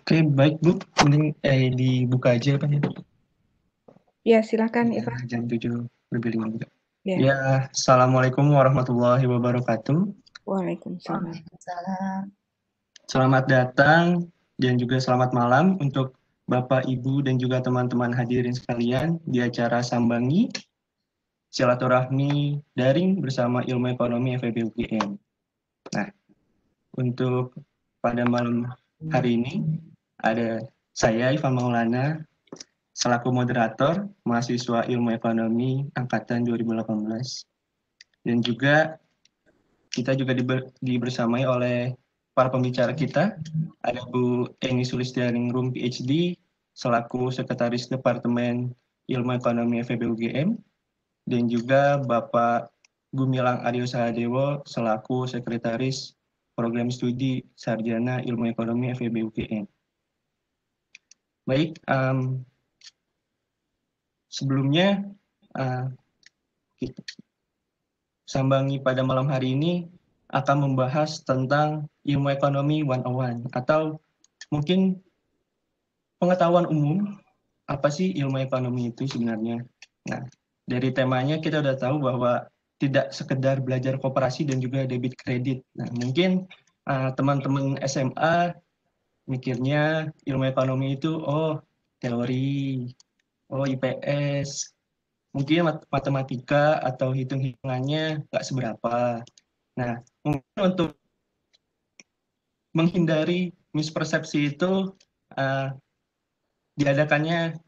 Oke, baik Bu. Mending dibuka aja Pak ya. Ya, silakan Ya, Iva. jam 7 lebih 5 juga. Ya, Ya, Assalamualaikum warahmatullahi wabarakatuh. Waalaikumsalam. Waalaikumsalam. Selamat datang dan juga selamat malam untuk Bapak, Ibu, dan juga teman-teman hadirin sekalian di acara Sambangi Silaturahmi Daring bersama Ilmu Ekonomi FEB UGM. Nah, untuk pada malam hari ini ada saya Ivan Maulana selaku moderator mahasiswa Ilmu Ekonomi angkatan 2018. Dan juga kita juga dibersamai oleh para pembicara kita, ada Bu Eni Sulistianingrum PhD selaku Sekretaris Departemen Ilmu Ekonomi FEB UGM, dan juga Bapak Gumilang Aryo Sahadewo selaku Sekretaris Program Studi Sarjana Ilmu Ekonomi FEB UGM. Baik, sebelumnya Sambangi pada malam hari ini akan membahas tentang ilmu ekonomi 101 atau mungkin pengetahuan umum apa sih ilmu ekonomi itu sebenarnya. Nah, dari temanya kita udah tahu bahwa tidak sekedar belajar koperasi dan juga debit kredit. Nah, mungkin teman-teman SMA mikirnya ilmu ekonomi itu teori, IPS, mungkin matematika atau hitung-hitungannya nggak seberapa. Nah, mungkin untuk menghindari mispersepsi itu uh, diadakannya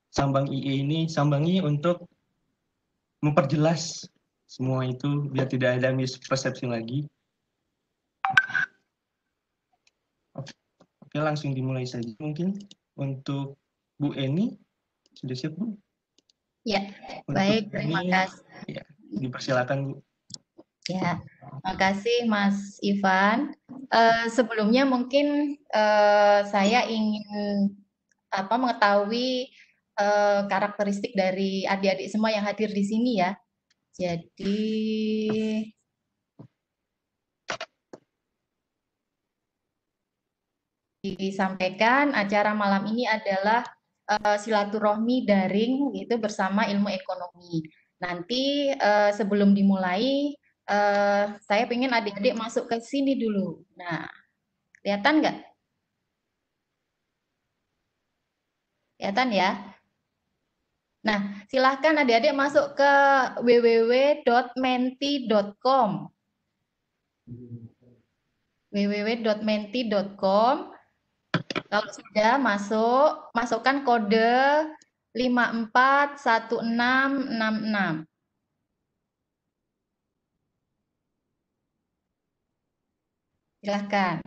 Sambang IE ini, Sambangi untuk memperjelas semua itu biar tidak ada mispersepsi lagi. Oke, langsung dimulai saja mungkin untuk Bu Eni, sudah siap Bu? Ya, Untuk baik. Terima ini, kasih. ya, dipersilakan Bu. Ya, terima kasih Mas Ivan. Sebelumnya mungkin saya ingin mengetahui karakteristik dari adik-adik semua yang hadir di sini ya. Jadi disampaikan acara malam ini adalah silaturahmi daring itu bersama ilmu ekonomi. Nanti sebelum dimulai saya pengen adik-adik masuk ke sini dulu. Nah, kelihatan nggak? Kelihatan ya? Nah, silahkan adik-adik masuk ke www.menti.com www.menti.com. Kalau sudah masuk, masukkan kode 541666. Silahkan.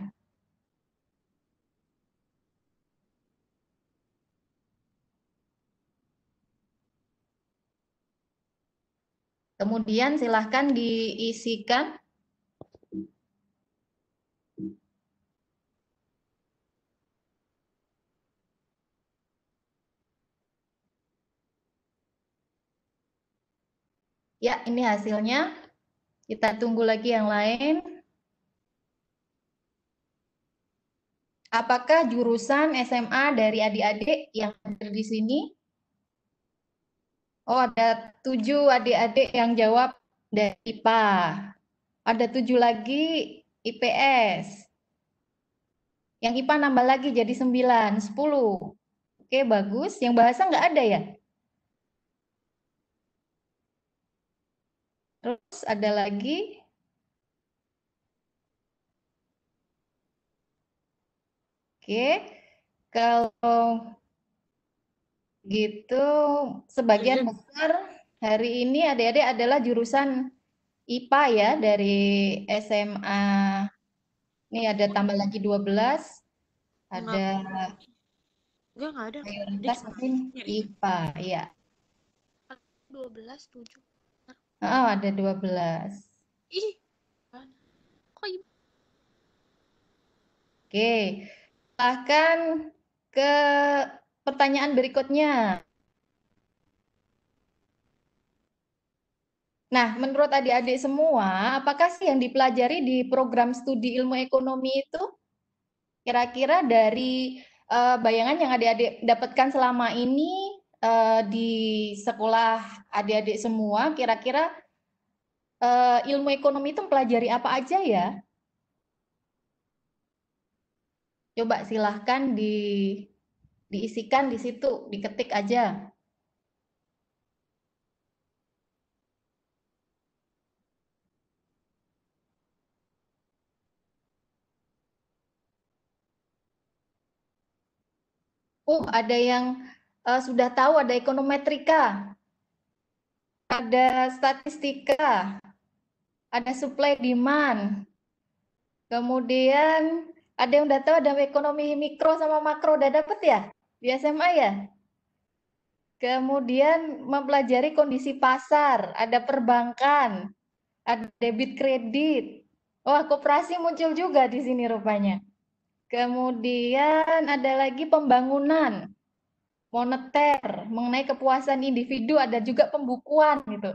Kemudian silahkan diisikan. Ya, ini hasilnya. Kita tunggu lagi yang lain. Apakah jurusan SMA dari adik-adik yang hadir di sini? Oh, ada 7 adik-adik yang jawab dari IPA. Ada 7 lagi IPS. Yang IPA nambah lagi jadi 9, 10. Oke, bagus. Yang bahasa nggak ada ya? Terus ada lagi. Oke, kalau gitu sebagian besar hari ini adik-adik adalah jurusan IPA ya dari SMA. Ini ada tambah lagi 12. Ada Enggak ada. mayoritas mungkin IPA, ya. 12, 7. Oh, ada 12. Ih, kok ibu? Oke, silahkan ke pertanyaan berikutnya. Nah, menurut adik-adik semua, apakah sih yang dipelajari di program studi ilmu ekonomi itu? Kira-kira dari bayangan yang adik-adik dapatkan selama ini di sekolah adik-adik semua, kira-kira ilmu ekonomi itu mempelajari apa aja ya? Coba silahkan diisikan di situ, diketik aja. Ada yang sudah tahu, ada ekonometrika, ada statistika, ada supply demand. Kemudian ada yang udah tahu ada ekonomi mikro sama makro, udah dapet ya di SMA ya? Kemudian mempelajari kondisi pasar, ada perbankan, ada debit kredit. Wah, koperasi muncul juga di sini rupanya. Kemudian ada lagi pembangunan, moneter, mengenai kepuasan individu, ada juga pembukuan gitu.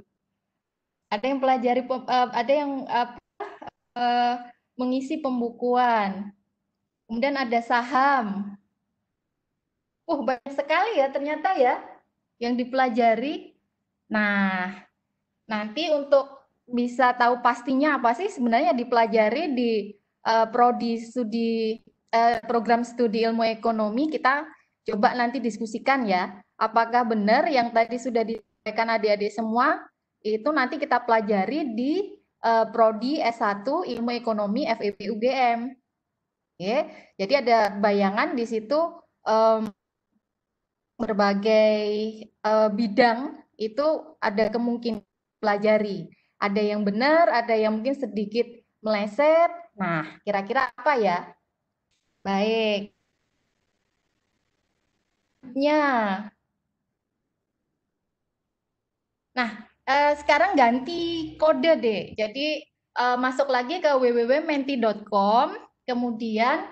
Ada yang pelajari, ada yang mengisi pembukuan. Kemudian ada saham. Banyak sekali ya ternyata ya yang dipelajari. Nah, nanti untuk bisa tahu pastinya apa sih sebenarnya dipelajari di prodi studi program studi ilmu ekonomi, kita coba nanti diskusikan ya. Apakah benar yang tadi sudah disampaikan adik-adik semua itu nanti kita pelajari di prodi S1 ilmu ekonomi FEB UGM. Oke, jadi ada bayangan di situ berbagai bidang itu ada kemungkinan pelajari. Ada yang benar, ada yang mungkin sedikit meleset. Nah, kira-kira apa ya? Baik. Nah, sekarang ganti kode deh. Jadi masuk lagi ke www.menti.com, kemudian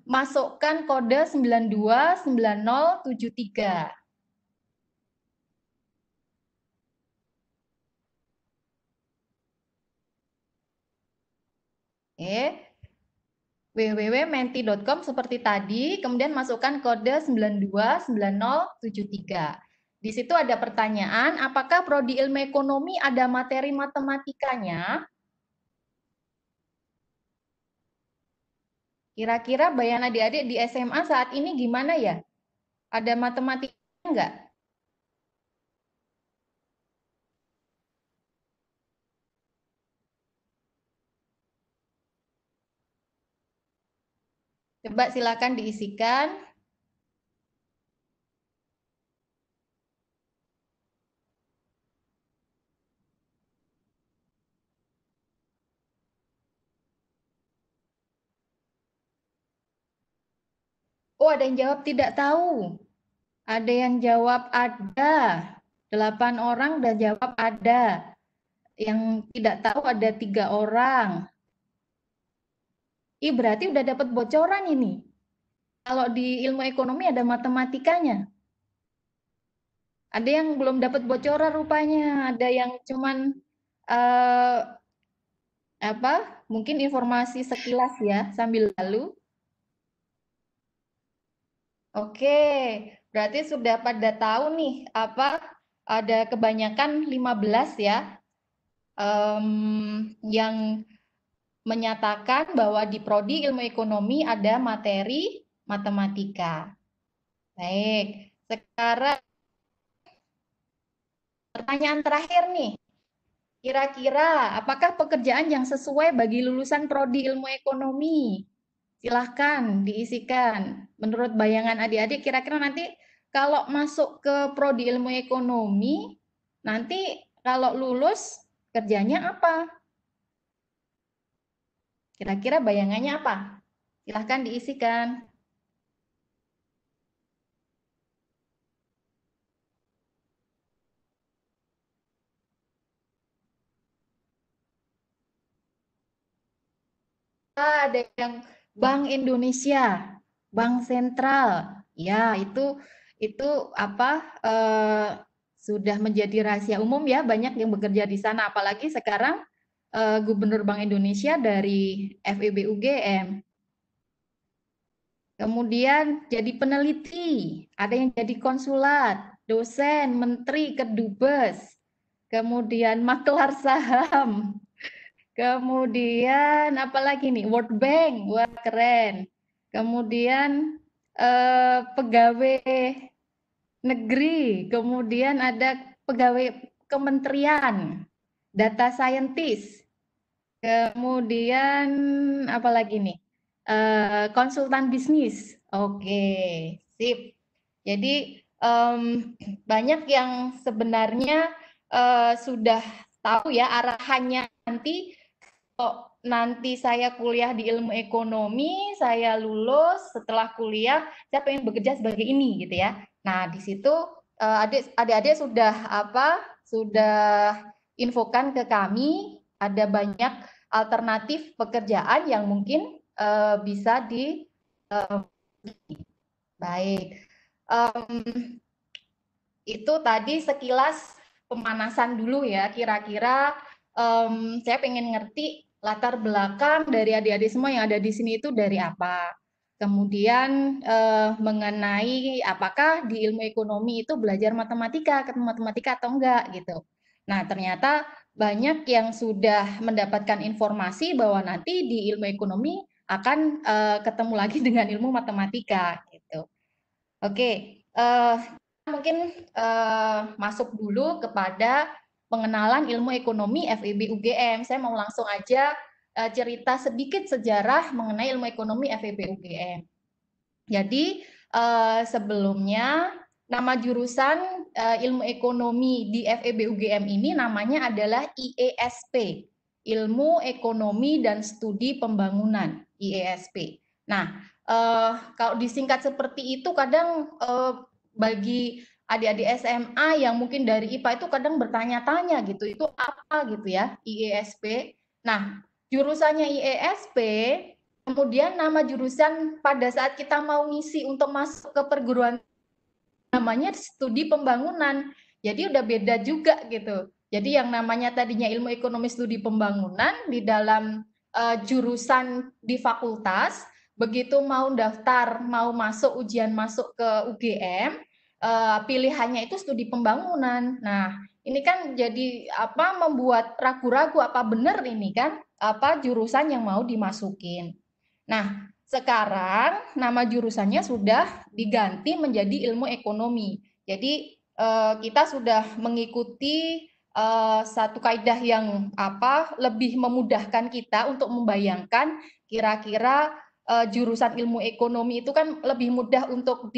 masukkan kode 929073. www.menti.com seperti tadi, kemudian masukkan kode 929073. Di situ ada pertanyaan, apakah prodi ilmu ekonomi ada materi matematikanya? Kira-kira bayangan adik-adik di SMA saat ini gimana ya? Ada matematika enggak? Coba silakan diisikan. Ada yang jawab tidak tahu. Ada yang jawab ada. 8 orang udah jawab ada. Yang tidak tahu ada 3 orang. Berarti udah dapat bocoran ini. Kalau di ilmu ekonomi ada matematikanya. Ada yang belum dapat bocoran rupanya, ada yang cuman mungkin informasi sekilas ya sambil lalu. Oke, berarti sudah pada tahu nih ada kebanyakan 15 ya yang menyatakan bahwa di prodi ilmu ekonomi ada materi matematika. Baik, sekarang pertanyaan terakhir nih. Kira-kira apakah pekerjaan yang sesuai bagi lulusan prodi ilmu ekonomi? Silahkan diisikan. Menurut bayangan adik-adik, kira-kira nanti kalau masuk ke prodi ilmu ekonomi, nanti kalau lulus kerjanya apa? Kira-kira bayangannya apa? Silahkan diisikan. Ada yang Bank Indonesia, Bank Sentral, ya itu sudah menjadi rahasia umum ya, banyak yang bekerja di sana, apalagi sekarang Gubernur Bank Indonesia dari FEB UGM. kemudian jadi peneliti, ada yang jadi konsulat, dosen, menteri, kedubes, kemudian maklar saham, kemudian apalagi nih, World Bank, wah keren. Kemudian pegawai negeri, kemudian ada pegawai kementerian, data scientist, kemudian apalagi nih, konsultan bisnis. Oke, sip. Jadi banyak yang sebenarnya sudah tahu ya arahannya nanti. Kalau nanti saya kuliah di ilmu ekonomi, saya lulus setelah kuliah, saya pengen bekerja sebagai ini gitu ya. Nah, di situ adik-adik sudah infokan ke kami ada banyak alternatif pekerjaan yang mungkin bisa di baik. Itu tadi sekilas pemanasan dulu ya, kira-kira saya pengen ngerti latar belakang dari adik-adik semua yang ada di sini itu dari apa. Kemudian mengenai apakah di ilmu ekonomi itu belajar matematika, ketemu matematika atau enggak gitu. Nah, ternyata banyak yang sudah mendapatkan informasi bahwa nanti di ilmu ekonomi akan ketemu lagi dengan ilmu matematika gitu. Oke, mungkin masuk dulu kepada pengenalan ilmu ekonomi FEB UGM. Saya mau langsung aja cerita sedikit sejarah mengenai ilmu ekonomi FEB UGM. Jadi sebelumnya nama jurusan ilmu ekonomi di FEB UGM ini namanya adalah IESP, Ilmu Ekonomi dan Studi Pembangunan, IESP. Nah, kalau disingkat seperti itu kadang bagi adik-adik SMA yang mungkin dari IPA itu kadang bertanya-tanya gitu, itu apa gitu ya IESP. Nah, jurusannya IESP, kemudian nama jurusan pada saat kita mau ngisi untuk masuk ke perguruan namanya studi pembangunan. Jadi udah beda juga gitu. Jadi yang namanya tadinya ilmu ekonomi studi pembangunan di dalam jurusan di fakultas, begitu mau daftar, mau masuk ujian masuk ke UGM, pilihannya itu studi pembangunan. Nah, ini kan jadi apa membuat ragu-ragu apa benar ini kan apa jurusan yang mau dimasukin. Nah, sekarang nama jurusannya sudah diganti menjadi ilmu ekonomi. Jadi kita sudah mengikuti satu kaidah yang lebih memudahkan kita untuk membayangkan kira-kira jurusan ilmu ekonomi itu kan lebih mudah untuk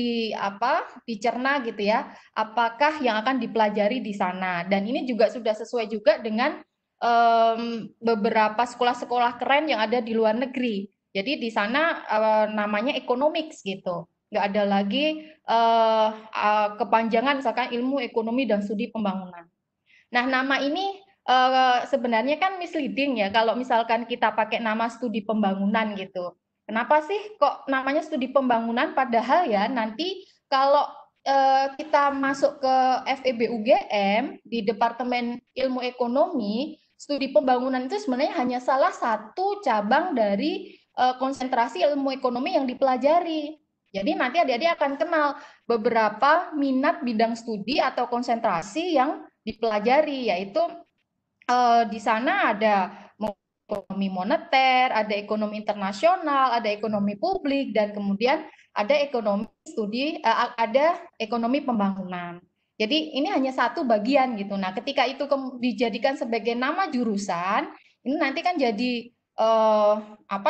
dicerna gitu ya. Apakah yang akan dipelajari di sana? Dan ini juga sudah sesuai juga dengan beberapa sekolah-sekolah keren yang ada di luar negeri. Jadi di sana namanya economics gitu. Nggak ada lagi kepanjangan misalkan ilmu ekonomi dan studi pembangunan. Nah, nama ini sebenarnya kan misleading ya kalau misalkan kita pakai nama studi pembangunan gitu. Kenapa sih kok namanya studi pembangunan padahal ya nanti kalau kita masuk ke FEB UGM di Departemen Ilmu Ekonomi, studi pembangunan itu sebenarnya hanya salah satu cabang dari konsentrasi ilmu ekonomi yang dipelajari. Jadi nanti adik-adik akan kenal beberapa minat bidang studi atau konsentrasi yang dipelajari, yaitu di sana ada ekonomi moneter, ada ekonomi internasional, ada ekonomi publik, dan kemudian ada ekonomi studi, ada ekonomi pembangunan. Jadi ini hanya satu bagian gitu. Nah, ketika itu dijadikan sebagai nama jurusan, ini nanti kan jadi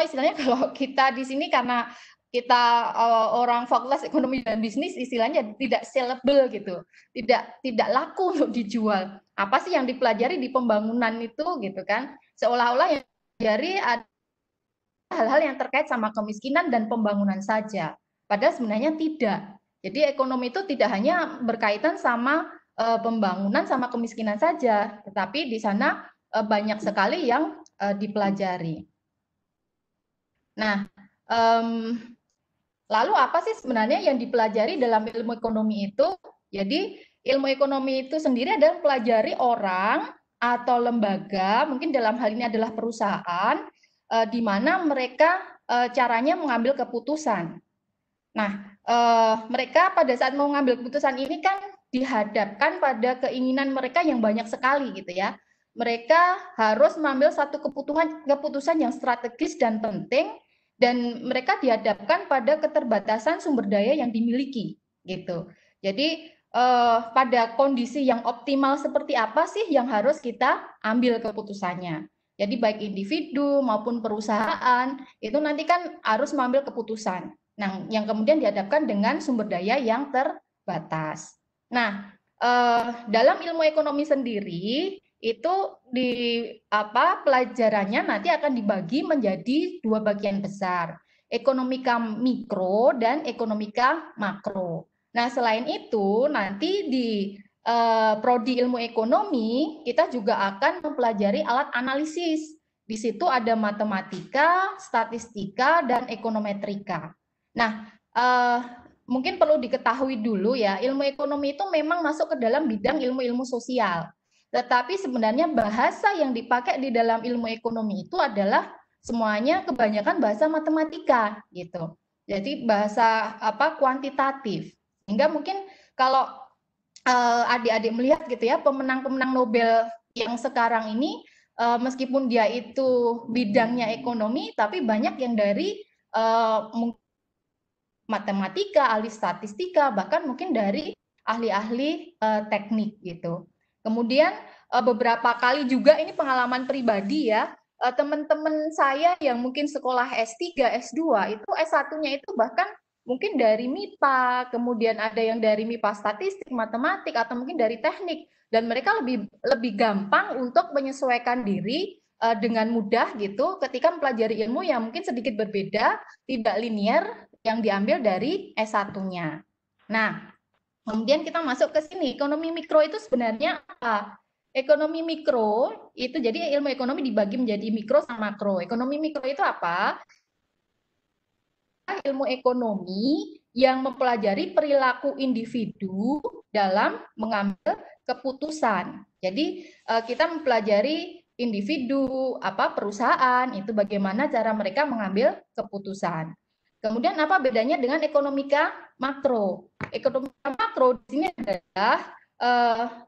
istilahnya kalau kita di sini karena kita orang fakultas ekonomi dan bisnis istilahnya tidak sellable gitu, tidak laku untuk dijual. Apa sih yang dipelajari di pembangunan itu gitu kan? Seolah-olah yang dipelajari ada hal-hal yang terkait sama kemiskinan dan pembangunan saja. Padahal sebenarnya tidak. Jadi ekonomi itu tidak hanya berkaitan sama pembangunan sama kemiskinan saja, tetapi di sana banyak sekali yang dipelajari. Nah, lalu apa sih sebenarnya yang dipelajari dalam ilmu ekonomi itu? Jadi ilmu ekonomi itu sendiri adalah pelajari orang atau lembaga, mungkin dalam hal ini adalah perusahaan, di mana mereka caranya mengambil keputusan. Nah, mereka pada saat mau ngambil keputusan ini kan dihadapkan pada keinginan mereka yang banyak sekali gitu ya. Mereka harus mengambil satu keputusan yang strategis dan penting, dan mereka dihadapkan pada keterbatasan sumber daya yang dimiliki gitu. Jadi pada kondisi yang optimal seperti apa sih yang harus kita ambil keputusannya. Jadi baik individu maupun perusahaan itu nanti kan harus mengambil keputusan. Nah, yang kemudian dihadapkan dengan sumber daya yang terbatas. Nah, dalam ilmu ekonomi sendiri itu di pelajarannya nanti akan dibagi menjadi dua bagian besar, ekonomika mikro dan ekonomika makro. Nah, selain itu nanti di prodi ilmu ekonomi kita juga akan mempelajari alat analisis. Di situ ada matematika, statistika, dan ekonometrika. Nah, mungkin perlu diketahui dulu ya, ilmu ekonomi itu memang masuk ke dalam bidang ilmu-ilmu sosial. Tetapi sebenarnya bahasa yang dipakai di dalam ilmu ekonomi itu adalah semuanya kebanyakan bahasa matematika gitu. Jadi bahasa kuantitatif. Sehingga mungkin kalau adik-adik melihat gitu ya, pemenang-pemenang Nobel yang sekarang ini meskipun dia itu bidangnya ekonomi, tapi banyak yang dari matematika, ahli statistika, bahkan mungkin dari ahli-ahli teknik gitu. Kemudian beberapa kali juga ini pengalaman pribadi ya, teman-teman saya yang mungkin sekolah S3, S2 itu S1-nya itu bahkan mungkin dari MIPA, kemudian ada yang dari MIPA statistik, matematik, atau mungkin dari teknik, dan mereka lebih gampang untuk menyesuaikan diri dengan mudah gitu ketika mempelajari ilmu yang mungkin sedikit berbeda, tidak linear yang diambil dari S1-nya. Nah, kemudian kita masuk ke sini, ekonomi mikro itu sebenarnya apa? Ekonomi mikro itu jadi ilmu ekonomi dibagi menjadi mikro sama makro. Ekonomi mikro itu apa? Ilmu ekonomi yang mempelajari perilaku individu dalam mengambil keputusan. Jadi kita mempelajari individu, perusahaan, itu bagaimana cara mereka mengambil keputusan. Kemudian apa bedanya dengan ekonomika makro? Ekonomika makro di sini adalah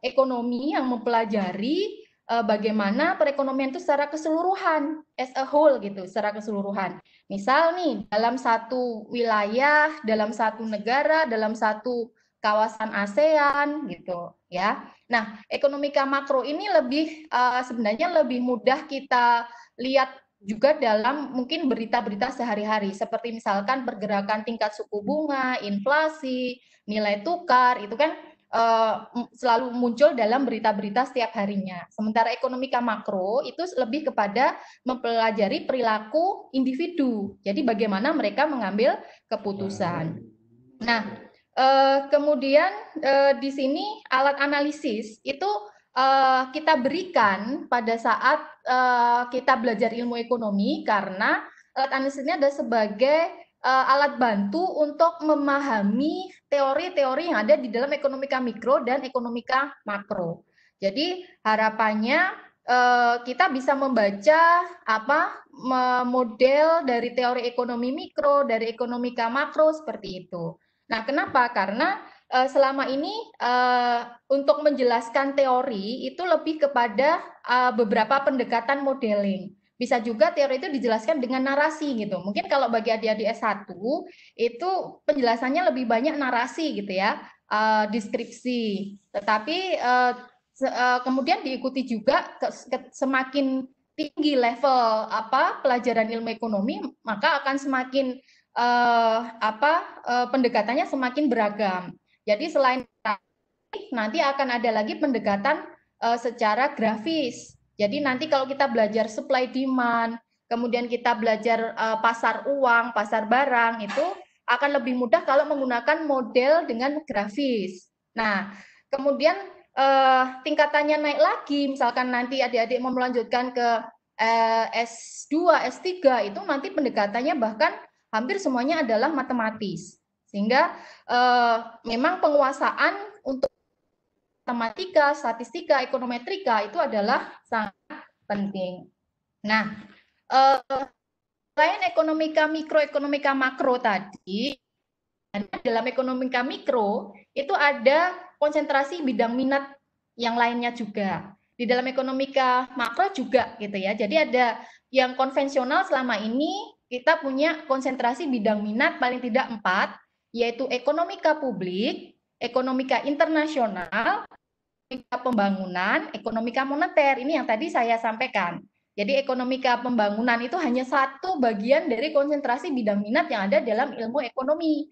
ekonomi yang mempelajari bagaimana perekonomian itu secara keseluruhan, as a whole gitu, secara keseluruhan. Misal nih, dalam satu wilayah, dalam satu negara, dalam satu kawasan ASEAN gitu ya. Nah, ekonomika makro ini sebenarnya lebih mudah kita lihat juga dalam mungkin berita-berita sehari-hari, seperti misalkan pergerakan tingkat suku bunga, inflasi, nilai tukar, itu kan selalu muncul dalam berita-berita setiap harinya. Sementara ekonomika makro itu lebih kepada mempelajari perilaku individu. Jadi bagaimana mereka mengambil keputusan. Nah, kemudian di sini alat analisis itu kita berikan pada saat kita belajar ilmu ekonomi, karena alat analisis ini ada sebagai alat bantu untuk memahami teori-teori yang ada di dalam ekonomika mikro dan ekonomika makro. Jadi harapannya kita bisa membaca model dari teori ekonomi mikro, dari ekonomika makro seperti itu. Nah, kenapa? Karena selama ini untuk menjelaskan teori itu lebih kepada beberapa pendekatan modeling. Bisa juga teori itu dijelaskan dengan narasi gitu. Mungkin kalau bagi adik-adik S1 itu penjelasannya lebih banyak narasi gitu ya, deskripsi. Tetapi kemudian diikuti juga semakin tinggi level pelajaran ilmu ekonomi, maka akan semakin pendekatannya semakin beragam. Jadi selain nanti akan ada lagi pendekatan secara grafis. Jadi nanti kalau kita belajar supply demand, kemudian kita belajar pasar uang, pasar barang, itu akan lebih mudah kalau menggunakan model dengan grafis. Nah, kemudian tingkatannya naik lagi, misalkan nanti adik-adik mau melanjutkan ke S2, S3, itu nanti pendekatannya bahkan hampir semuanya adalah matematis. Sehingga memang penguasaan untuk matematika, statistika, ekonometrika itu adalah sangat penting. Nah, selain ekonomika mikro, ekonomika makro tadi, dalam ekonomika mikro itu ada konsentrasi bidang minat yang lainnya juga. Di dalam ekonomika makro juga gitu ya. Jadi ada yang konvensional selama ini kita punya konsentrasi bidang minat paling tidak 4, yaitu ekonomika publik, ekonomika internasional, ekonomika pembangunan, ekonomika moneter. Ini yang tadi saya sampaikan. Jadi ekonomika pembangunan itu hanya satu bagian dari konsentrasi bidang minat yang ada dalam ilmu ekonomi.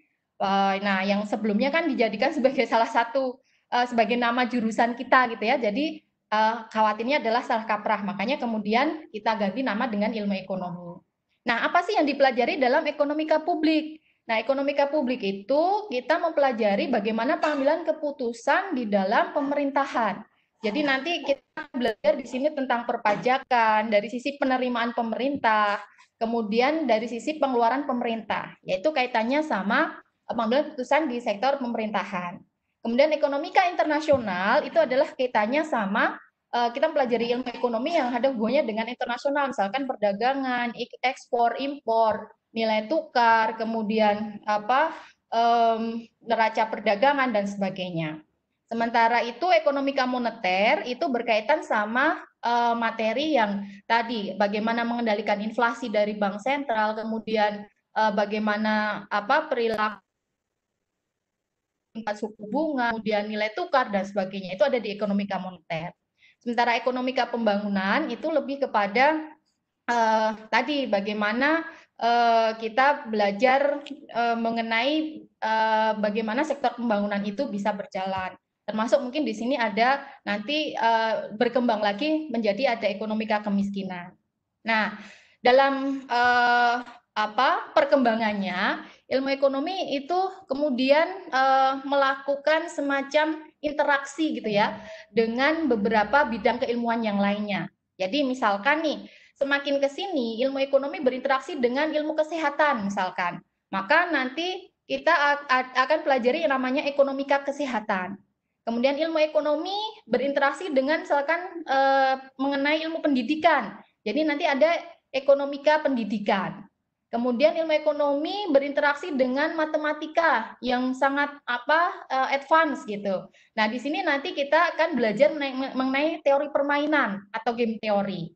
Nah, yang sebelumnya kan dijadikan sebagai salah satu sebagai nama jurusan kita gitu ya. Jadi khawatirnya adalah salah kaprah. Makanya kemudian kita ganti nama dengan ilmu ekonomi. Nah, apa sih yang dipelajari dalam ekonomika publik? Nah, ekonomika publik itu kita mempelajari bagaimana pengambilan keputusan di dalam pemerintahan. Jadi nanti kita belajar di sini tentang perpajakan, dari sisi penerimaan pemerintah, kemudian dari sisi pengeluaran pemerintah, yaitu kaitannya sama pengambilan keputusan di sektor pemerintahan. Kemudian ekonomika internasional itu adalah kaitannya sama kita mempelajari ilmu ekonomi yang ada hubungannya dengan internasional, misalkan perdagangan, ekspor, impor, nilai tukar, kemudian neraca perdagangan dan sebagainya. Sementara itu ekonomika moneter itu berkaitan sama materi yang tadi bagaimana mengendalikan inflasi dari bank sentral, kemudian bagaimana perilaku suku bunga, kemudian nilai tukar dan sebagainya. Itu ada di ekonomika moneter. Sementara ekonomika pembangunan itu lebih kepada tadi bagaimana kita belajar mengenai bagaimana sektor pembangunan itu bisa berjalan. Termasuk mungkin di sini ada nanti berkembang lagi menjadi ada ekonomika kemiskinan. Nah, dalam perkembangannya ilmu ekonomi itu kemudian melakukan semacam interaksi gitu ya dengan beberapa bidang keilmuan yang lainnya. Jadi misalkan nih, semakin ke sini ilmu ekonomi berinteraksi dengan ilmu kesehatan misalkan. Maka nanti kita akan pelajari yang namanya ekonomika kesehatan. Kemudian ilmu ekonomi berinteraksi dengan misalkan mengenai ilmu pendidikan. Jadi nanti ada ekonomika pendidikan. Kemudian ilmu ekonomi berinteraksi dengan matematika yang sangat advance gitu. Nah, di sini nanti kita akan belajar mengenai teori permainan atau game teori.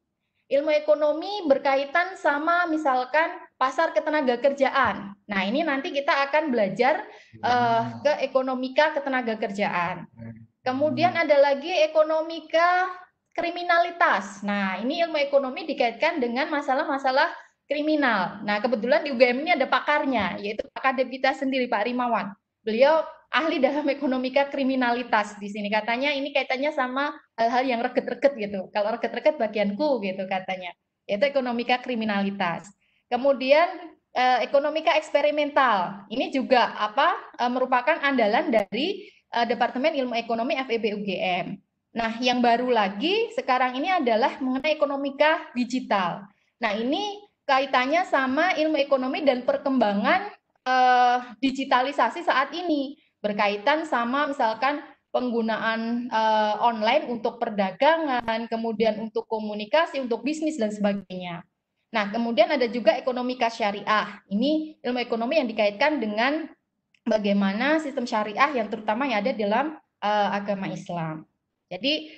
Ilmu ekonomi berkaitan sama misalkan pasar ketenaga kerjaan. Nah, ini nanti kita akan belajar ke ekonomika ketenaga kerjaan. Kemudian ada lagi ekonomika kriminalitas. Nah, ini ilmu ekonomi dikaitkan dengan masalah-masalah kriminal. Nah, kebetulan di UGM ini ada pakarnya, yaitu Pak Kadepita sendiri, Pak Rimawan. Beliau ahli dalam ekonomika kriminalitas di sini. Katanya ini kaitannya sama hal-hal yang reket-reket gitu. Kalau reket-reket bagianku gitu katanya. Yaitu ekonomika kriminalitas. Kemudian ekonomika eksperimental. Ini juga merupakan andalan dari Departemen Ilmu Ekonomi FEB UGM. Nah, yang baru lagi sekarang ini adalah mengenai ekonomika digital. Nah, ini kaitannya sama ilmu ekonomi dan perkembangan digitalisasi saat ini, berkaitan sama misalkan penggunaan online untuk perdagangan, kemudian untuk komunikasi, untuk bisnis dan sebagainya. Nah, kemudian ada juga ekonomika syariah. Ini ilmu ekonomi yang dikaitkan dengan bagaimana sistem syariah yang terutama yang ada dalam agama Islam. Jadi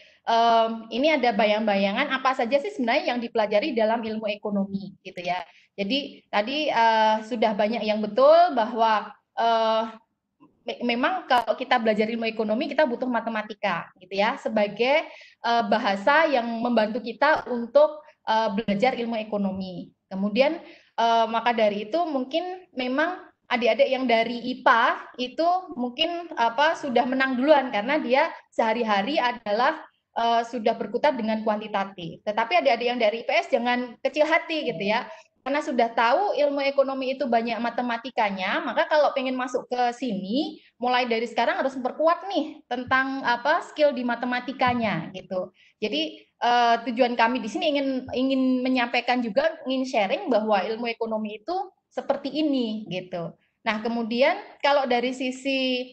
ini ada bayang-bayangan apa saja sih sebenarnya yang dipelajari dalam ilmu ekonomi gitu ya. Jadi tadi sudah banyak yang betul bahwa memang kalau kita belajar ilmu ekonomi kita butuh matematika gitu ya sebagai bahasa yang membantu kita untuk belajar ilmu ekonomi. Kemudian maka dari itu mungkin memang adik-adik yang dari IPA itu mungkin sudah menang duluan karena dia sehari-hari adalah sudah berkutat dengan kuantitatif. Tetapi adik-adik yang dari IPS jangan kecil hati gitu ya. Karena sudah tahu ilmu ekonomi itu banyak matematikanya, maka kalau pengen masuk ke sini, mulai dari sekarang harus memperkuat nih tentang skill di matematikanya gitu. Jadi tujuan kami di sini ingin menyampaikan juga, ingin sharing bahwa ilmu ekonomi itu seperti ini gitu. Nah, kemudian kalau dari sisi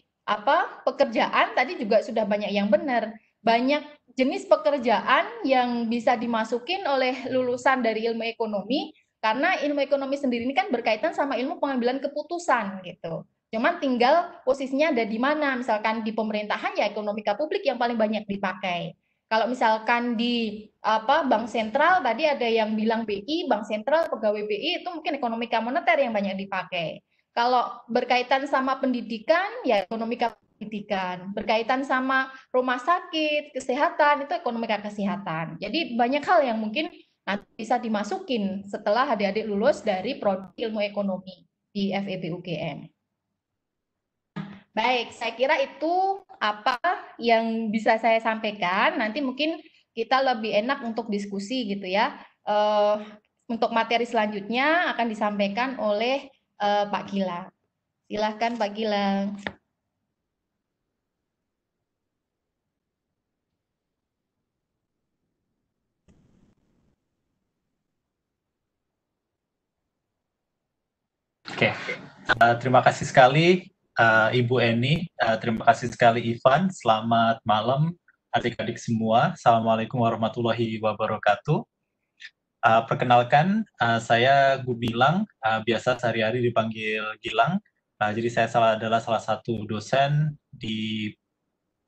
pekerjaan tadi juga sudah banyak yang benar. Banyak jenis pekerjaan yang bisa dimasukin oleh lulusan dari ilmu ekonomi. Karena ilmu ekonomi sendiri ini kan berkaitan sama ilmu pengambilan keputusan gitu. Cuman tinggal posisinya ada di mana. Misalkan di pemerintahan ya ekonomika publik yang paling banyak dipakai. Kalau misalkan di bank sentral tadi ada yang bilang BI, bank sentral, pegawai BI itu mungkin ekonomika moneter yang banyak dipakai. Kalau berkaitan sama pendidikan ya ekonomika pendidikan. Berkaitan sama rumah sakit, kesehatan itu ekonomika kesehatan. Jadi banyak hal yang mungkin nanti bisa dimasukin setelah adik-adik lulus dari prodi ilmu ekonomi di FEB UGM. Baik, saya kira itu apa yang bisa saya sampaikan. Nanti mungkin kita lebih enak untuk diskusi gitu ya. Untuk materi selanjutnya akan disampaikan oleh Pak Gilang. Silahkan Pak Gilang. Oke, terima kasih sekali Ibu Eni, terima kasih sekali Ivan, selamat malam adik-adik semua, Assalamualaikum warahmatullahi wabarakatuh. Perkenalkan, saya Gumilang, biasa sehari-hari dipanggil Gilang, jadi saya adalah salah satu dosen di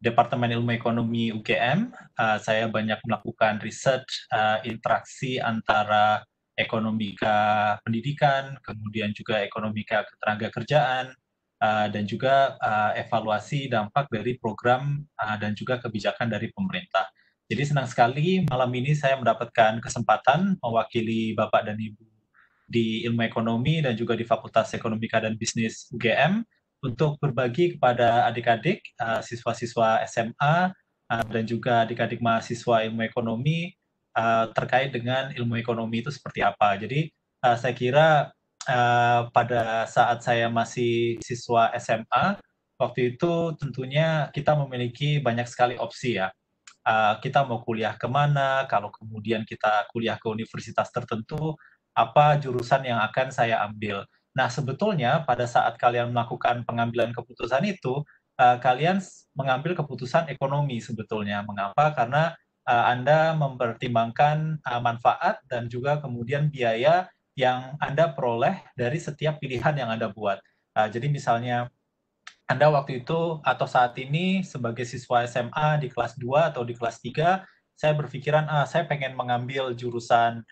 Departemen Ilmu Ekonomi UGM. Saya banyak melakukan research interaksi antara ekonomika pendidikan, kemudian juga ekonomika ketenagakerjaan, dan juga evaluasi dampak dari program dan juga kebijakan dari pemerintah. Jadi senang sekali malam ini saya mendapatkan kesempatan mewakili Bapak dan Ibu di Ilmu Ekonomi dan juga di Fakultas Ekonomika dan Bisnis UGM untuk berbagi kepada adik-adik, siswa-siswa SMA, dan juga adik-adik mahasiswa ilmu ekonomi terkait dengan ilmu ekonomi itu seperti apa. Jadi saya kira pada saat saya masih siswa SMA, waktu itu tentunya kita memiliki banyak sekali opsi ya. Kita mau kuliah kemana, kalau kemudian kita kuliah ke universitas tertentu, apa jurusan yang akan saya ambil. Nah, sebetulnya pada saat kalian melakukan pengambilan keputusan itu, kalian mengambil keputusan ekonomi sebetulnya. Mengapa? Karena Anda mempertimbangkan manfaat dan juga kemudian biaya yang Anda peroleh dari setiap pilihan yang Anda buat. Jadi misalnya anda waktu itu atau saat ini sebagai siswa SMA di kelas 2 atau di kelas 3, saya berpikiran, saya pengen mengambil jurusan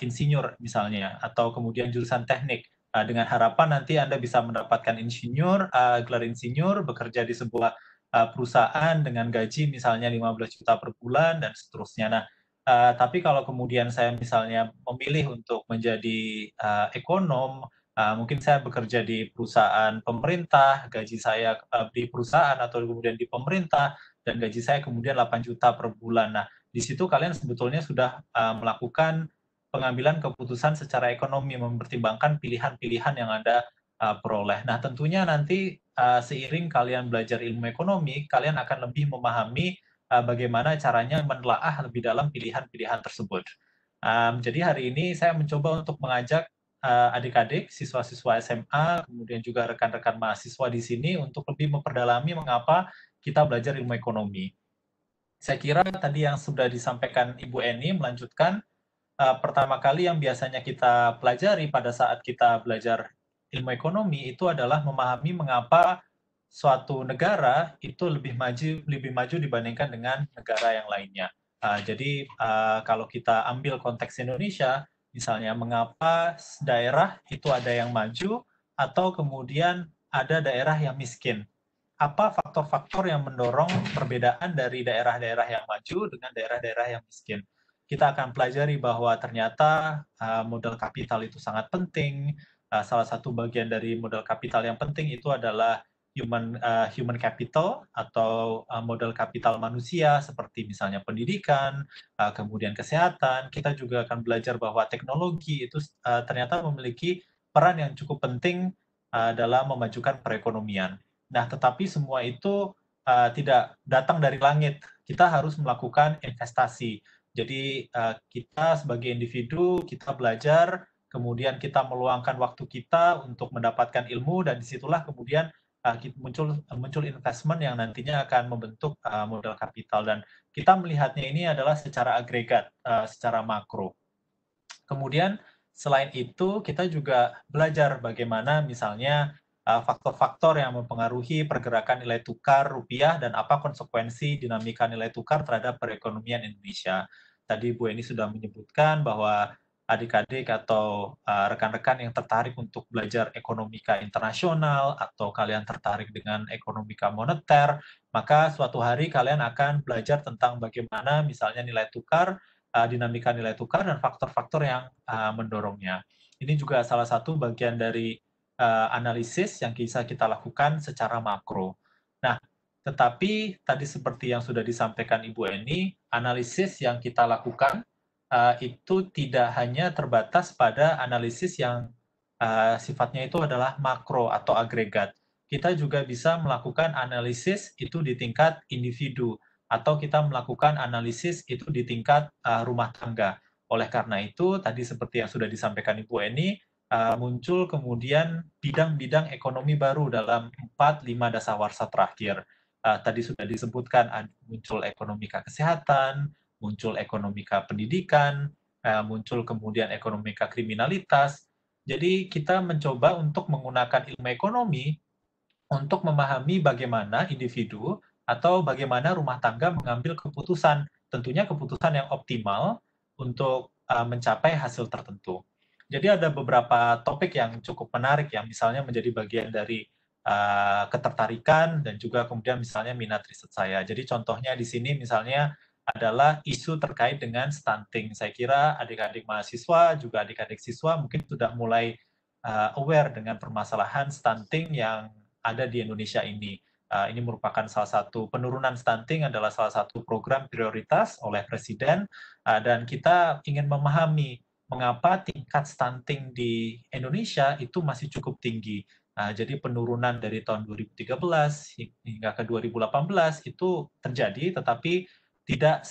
insinyur misalnya, atau kemudian jurusan teknik. Dengan harapan nanti Anda bisa mendapatkan gelar insinyur, bekerja di sebuah perusahaan dengan gaji misalnya 15 juta per bulan, dan seterusnya. Nah, tapi kalau kemudian saya misalnya memilih untuk menjadi ekonom, mungkin saya bekerja di perusahaan pemerintah, gaji saya di perusahaan atau kemudian di pemerintah, dan gaji saya kemudian 8 juta per bulan. Nah, di situ kalian sebetulnya sudah melakukan pengambilan keputusan secara ekonomi, mempertimbangkan pilihan-pilihan yang Anda peroleh. Nah, tentunya nanti seiring kalian belajar ilmu ekonomi, kalian akan lebih memahami bagaimana caranya menelaah lebih dalam pilihan-pilihan tersebut. Jadi hari ini saya mencoba untuk mengajak adik-adik, siswa-siswa SMA, kemudian juga rekan-rekan mahasiswa di sini untuk lebih memperdalami mengapa kita belajar ilmu ekonomi. Saya kira tadi yang sudah disampaikan Ibu Eni melanjutkan, pertama kali yang biasanya kita pelajari pada saat kita belajar ilmu ekonomi itu adalah memahami mengapa suatu negara itu lebih maju dibandingkan dengan negara yang lainnya. Jadi kalau kita ambil konteks Indonesia, misalnya mengapa daerah itu ada yang maju atau kemudian ada daerah yang miskin. Apa faktor-faktor yang mendorong perbedaan dari daerah-daerah yang maju dengan daerah-daerah yang miskin. Kita akan pelajari bahwa ternyata modal kapital itu sangat penting. Salah satu bagian dari modal kapital yang penting itu adalah human capital atau modal kapital manusia seperti misalnya pendidikan, kemudian kesehatan. Kita juga akan belajar bahwa teknologi itu ternyata memiliki peran yang cukup penting dalam memajukan perekonomian. Nah, tetapi semua itu tidak datang dari langit. Kita harus melakukan investasi. Jadi kita sebagai individu, kita belajar, kemudian kita meluangkan waktu kita untuk mendapatkan ilmu, dan disitulah kemudian muncul investment yang nantinya akan membentuk modal kapital. Dan kita melihatnya ini adalah secara agregat, secara makro. Kemudian selain itu kita juga belajar bagaimana misalnya faktor-faktor yang mempengaruhi pergerakan nilai tukar rupiah dan apa konsekuensi dinamika nilai tukar terhadap perekonomian Indonesia. Tadi Bu Eni sudah menyebutkan bahwa adik-adik atau rekan-rekan yang tertarik untuk belajar ekonomika internasional atau kalian tertarik dengan ekonomika moneter, maka suatu hari kalian akan belajar tentang bagaimana misalnya nilai tukar, dinamika nilai tukar dan faktor-faktor yang mendorongnya. Ini juga salah satu bagian dari analisis yang bisa kita lakukan secara makro. Nah, tetapi tadi seperti yang sudah disampaikan Ibu Eni, analisis yang kita lakukan itu tidak hanya terbatas pada analisis yang sifatnya itu adalah makro atau agregat. Kita juga bisa melakukan analisis itu di tingkat individu, atau kita melakukan analisis itu di tingkat rumah tangga. Oleh karena itu, tadi seperti yang sudah disampaikan Ibu Eni, muncul kemudian bidang-bidang ekonomi baru dalam 4-5 dasawarsa terakhir. Tadi sudah disebutkan muncul ekonomika kesehatan, muncul ekonomika pendidikan, muncul kemudian ekonomika kriminalitas. Jadi kita mencoba untuk menggunakan ilmu ekonomi untuk memahami bagaimana individu atau bagaimana rumah tangga mengambil keputusan, tentunya keputusan yang optimal untuk mencapai hasil tertentu. Jadi ada beberapa topik yang cukup menarik yang misalnya menjadi bagian dari ketertarikan dan juga kemudian misalnya minat riset saya. Jadi contohnya di sini misalnya adalah isu terkait dengan stunting. Saya kira adik-adik mahasiswa, juga adik-adik siswa mungkin sudah mulai aware dengan permasalahan stunting yang ada di Indonesia ini. Ini merupakan salah satu penurunan stunting adalah salah satu program prioritas oleh Presiden, dan kita ingin memahami mengapa tingkat stunting di Indonesia itu masih cukup tinggi. Jadi penurunan dari tahun 2013 hingga ke 2018 itu terjadi, tetapi tidak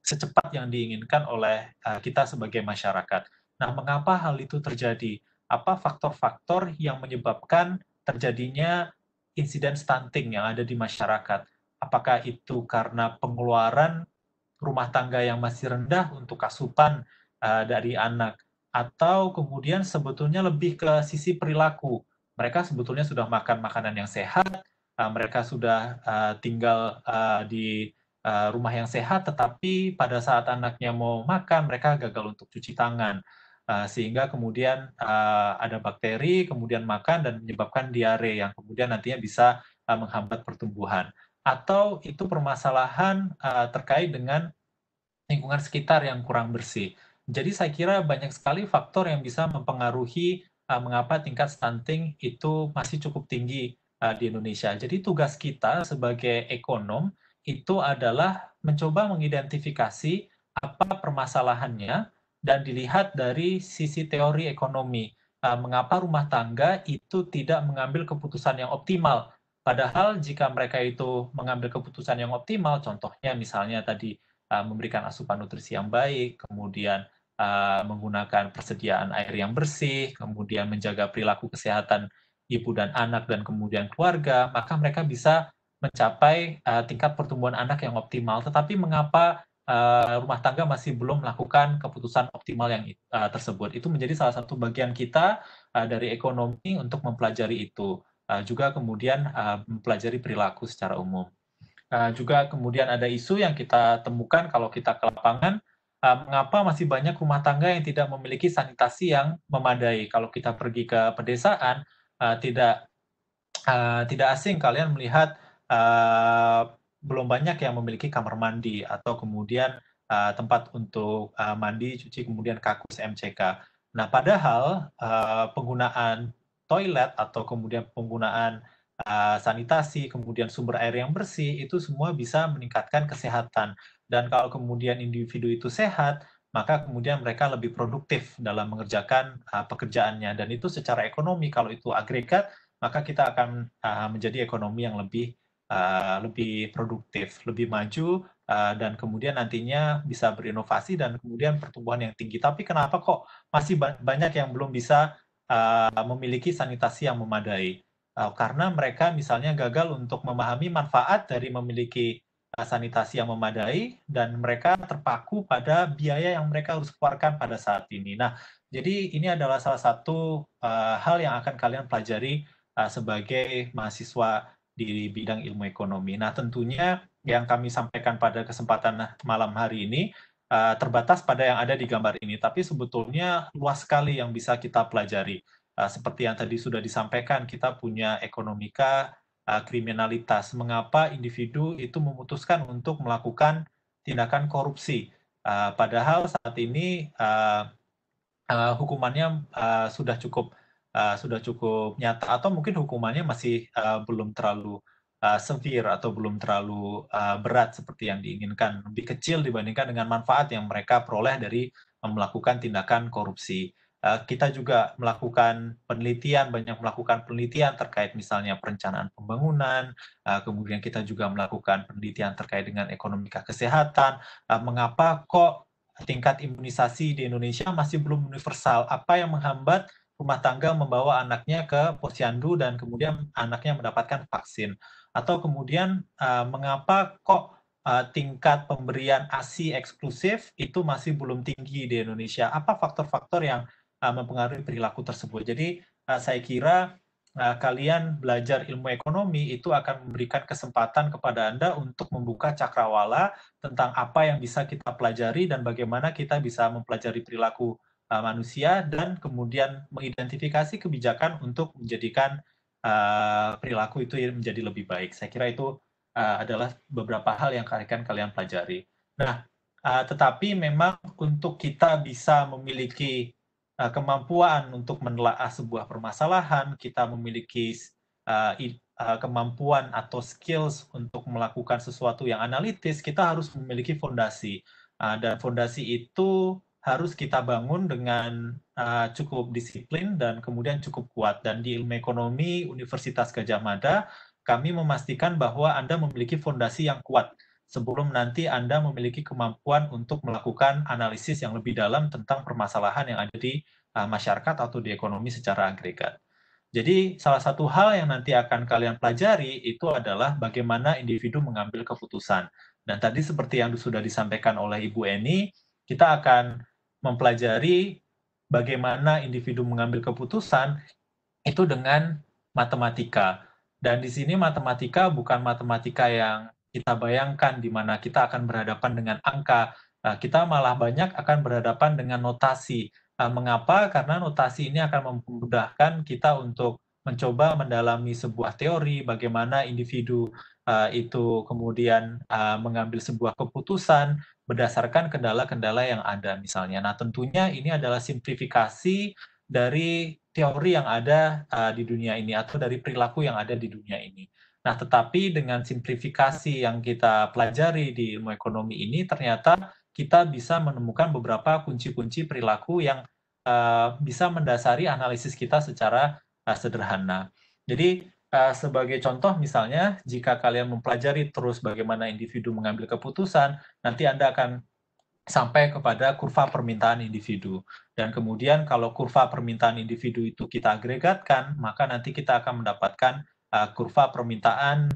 secepat yang diinginkan oleh kita sebagai masyarakat. Nah, mengapa hal itu terjadi? Apa faktor-faktor yang menyebabkan terjadinya insiden stunting yang ada di masyarakat? Apakah itu karena pengeluaran rumah tangga yang masih rendah untuk asupan dari anak? Atau kemudian sebetulnya lebih ke sisi perilaku? Mereka sebetulnya sudah makan makanan yang sehat, mereka sudah tinggal di rumah yang sehat, tetapi pada saat anaknya mau makan, mereka gagal untuk cuci tangan. Sehingga kemudian ada bakteri, kemudian makan dan menyebabkan diare yang kemudian nantinya bisa menghambat pertumbuhan. Atau itu permasalahan terkait dengan lingkungan sekitar yang kurang bersih. Jadi saya kira banyak sekali faktor yang bisa mempengaruhi mengapa tingkat stunting itu masih cukup tinggi di Indonesia. Jadi tugas kita sebagai ekonom itu adalah mencoba mengidentifikasi apa permasalahannya dan dilihat dari sisi teori ekonomi. Mengapa rumah tangga itu tidak mengambil keputusan yang optimal. Padahal jika mereka itu mengambil keputusan yang optimal, contohnya misalnya tadi memberikan asupan nutrisi yang baik, kemudian menggunakan persediaan air yang bersih, kemudian menjaga perilaku kesehatan ibu dan anak dan kemudian keluarga, maka mereka bisa mencapai tingkat pertumbuhan anak yang optimal. Tetapi mengapa rumah tangga masih belum melakukan keputusan optimal yang tersebut? Itu menjadi salah satu bagian kita dari ekonomi untuk mempelajari itu. Juga kemudian mempelajari perilaku secara umum. Juga kemudian ada isu yang kita temukan kalau kita ke lapangan, mengapa masih banyak rumah tangga yang tidak memiliki sanitasi yang memadai. Kalau kita pergi ke pedesaan, tidak asing kalian melihat belum banyak yang memiliki kamar mandi atau kemudian tempat untuk mandi, cuci, kemudian kakus MCK. Nah, padahal penggunaan toilet atau kemudian penggunaan sanitasi, kemudian sumber air yang bersih, itu semua bisa meningkatkan kesehatan. Dan kalau kemudian individu itu sehat, maka kemudian mereka lebih produktif dalam mengerjakan pekerjaannya. Dan itu secara ekonomi, kalau itu agregat, maka kita akan menjadi ekonomi yang lebih produktif, lebih maju, dan kemudian nantinya bisa berinovasi dan kemudian pertumbuhan yang tinggi. Tapi kenapa kok masih banyak yang belum bisa memiliki sanitasi yang memadai? Karena mereka misalnya gagal untuk memahami manfaat dari memiliki sanitasi yang memadai dan mereka terpaku pada biaya yang mereka harus keluarkan pada saat ini. Nah, Jadi ini adalah salah satu hal yang akan kalian pelajari sebagai mahasiswa di bidang ilmu ekonomi. Nah, tentunya yang kami sampaikan pada kesempatan malam hari ini terbatas pada yang ada di gambar ini, tapi sebetulnya luas sekali yang bisa kita pelajari. Seperti yang tadi sudah disampaikan, kita punya ekonomika, kriminalitas. Mengapa individu itu memutuskan untuk melakukan tindakan korupsi? Padahal saat ini hukumannya sudah cukup nyata, atau mungkin hukumannya masih belum terlalu severe atau belum terlalu berat seperti yang diinginkan, lebih kecil dibandingkan dengan manfaat yang mereka peroleh dari melakukan tindakan korupsi. Kita juga banyak melakukan penelitian terkait misalnya perencanaan pembangunan, kemudian kita juga melakukan penelitian terkait dengan ekonomika kesehatan, mengapa kok tingkat imunisasi di Indonesia masih belum universal. Apa yang menghambat rumah tangga membawa anaknya ke posyandu dan kemudian anaknya mendapatkan vaksin? Atau kemudian mengapa kok tingkat pemberian ASI eksklusif itu masih belum tinggi di Indonesia? Apa faktor-faktor yang mempengaruhi perilaku tersebut? Jadi saya kira kalian belajar ilmu ekonomi itu akan memberikan kesempatan kepada Anda untuk membuka cakrawala tentang apa yang bisa kita pelajari dan bagaimana kita bisa mempelajari perilaku manusia dan kemudian mengidentifikasi kebijakan untuk menjadikan perilaku itu menjadi lebih baik. Saya kira itu adalah beberapa hal yang akan kalian pelajari. Nah, tetapi memang untuk kita bisa memiliki kemampuan untuk menelaah sebuah permasalahan, kita memiliki kemampuan atau skills untuk melakukan sesuatu yang analitis, kita harus memiliki fondasi. Dan fondasi itu harus kita bangun dengan cukup disiplin dan kemudian cukup kuat. Dan di ilmu ekonomi Universitas Gadjah Mada, kami memastikan bahwa Anda memiliki fondasi yang kuat sebelum nanti Anda memiliki kemampuan untuk melakukan analisis yang lebih dalam tentang permasalahan yang ada di masyarakat atau di ekonomi secara agregat. Jadi salah satu hal yang nanti akan kalian pelajari itu adalah bagaimana individu mengambil keputusan. Dan tadi seperti yang sudah disampaikan oleh Ibu Eni, kita akan mempelajari bagaimana individu mengambil keputusan itu dengan matematika. Dan di sini matematika bukan matematika yang kita bayangkan di mana kita akan berhadapan dengan angka, kita malah banyak akan berhadapan dengan notasi. Mengapa? Karena notasi ini akan memudahkan kita untuk mencoba mendalami sebuah teori, bagaimana individu itu kemudian mengambil sebuah keputusan berdasarkan kendala-kendala yang ada misalnya. Nah, tentunya ini adalah simplifikasi dari teori yang ada di dunia ini atau dari perilaku yang ada di dunia ini. Nah, tetapi dengan simplifikasi yang kita pelajari di ilmu ekonomi ini, ternyata kita bisa menemukan beberapa kunci-kunci perilaku yang bisa mendasari analisis kita secara sederhana. Jadi, sebagai contoh misalnya, jika kalian mempelajari terus bagaimana individu mengambil keputusan, nanti Anda akan sampai kepada kurva permintaan individu. Dan kemudian kalau kurva permintaan individu itu kita agregatkan, maka nanti kita akan mendapatkan kurva permintaan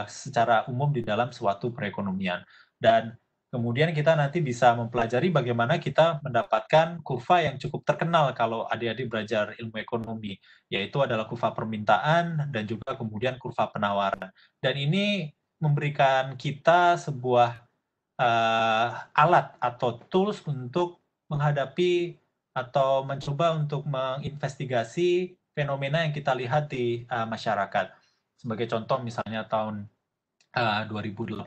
secara umum di dalam suatu perekonomian. Dan kemudian kita nanti bisa mempelajari bagaimana kita mendapatkan kurva yang cukup terkenal kalau adik-adik belajar ilmu ekonomi, yaitu adalah kurva permintaan dan juga kemudian kurva penawaran. Dan ini memberikan kita sebuah alat atau tools untuk menghadapi atau mencoba untuk menginvestigasi fenomena yang kita lihat di masyarakat. Sebagai contoh misalnya tahun 2018,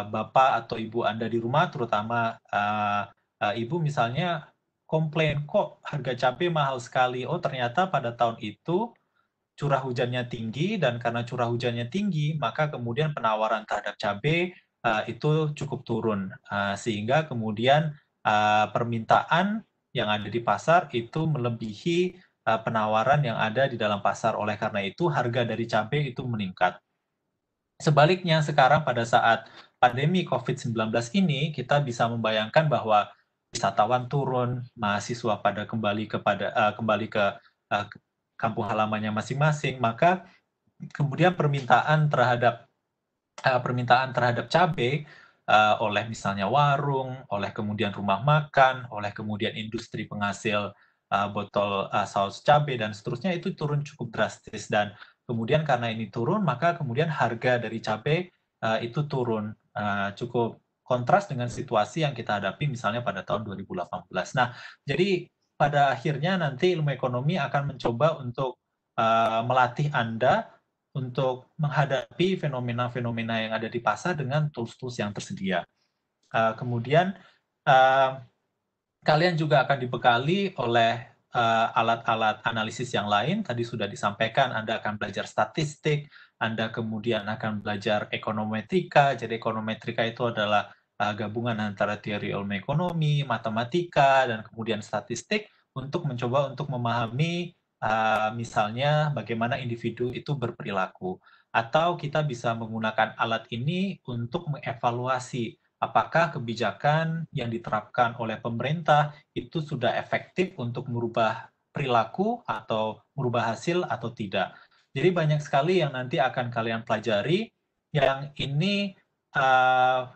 Bapak atau Ibu Anda di rumah, terutama Ibu misalnya komplain, kok harga cabai mahal sekali. Oh, ternyata pada tahun itu curah hujannya tinggi, dan karena curah hujannya tinggi, maka kemudian penawaran terhadap cabai itu cukup turun, sehingga kemudian permintaan yang ada di pasar itu melebihi penawaran yang ada di dalam pasar. Oleh karena itu, harga dari cabai itu meningkat. Sebaliknya, sekarang pada saat pandemi COVID-19 ini, kita bisa membayangkan bahwa wisatawan turun, mahasiswa pada kembali ke kampung halamannya masing-masing, maka kemudian permintaan terhadap cabai oleh misalnya warung, oleh kemudian rumah makan, oleh kemudian industri penghasil botol saus cabai dan seterusnya, itu turun cukup drastis. Dan kemudian karena ini turun, maka kemudian harga dari cabai itu turun, cukup kontras dengan situasi yang kita hadapi misalnya pada tahun 2018. Nah, jadi pada akhirnya nanti ilmu ekonomi akan mencoba untuk melatih Anda untuk menghadapi fenomena-fenomena yang ada di pasar dengan tools-tools yang tersedia. Kemudian kalian juga akan dibekali oleh alat-alat analisis yang lain. Tadi sudah disampaikan, Anda akan belajar statistik, Anda kemudian akan belajar ekonometrika. Jadi ekonometrika itu adalah gabungan antara teori ilmu ekonomi, matematika, dan kemudian statistik untuk mencoba untuk memahami misalnya bagaimana individu itu berperilaku. Atau kita bisa menggunakan alat ini untuk mengevaluasi apakah kebijakan yang diterapkan oleh pemerintah itu sudah efektif untuk merubah perilaku atau merubah hasil atau tidak. Jadi banyak sekali yang nanti akan kalian pelajari, yang ini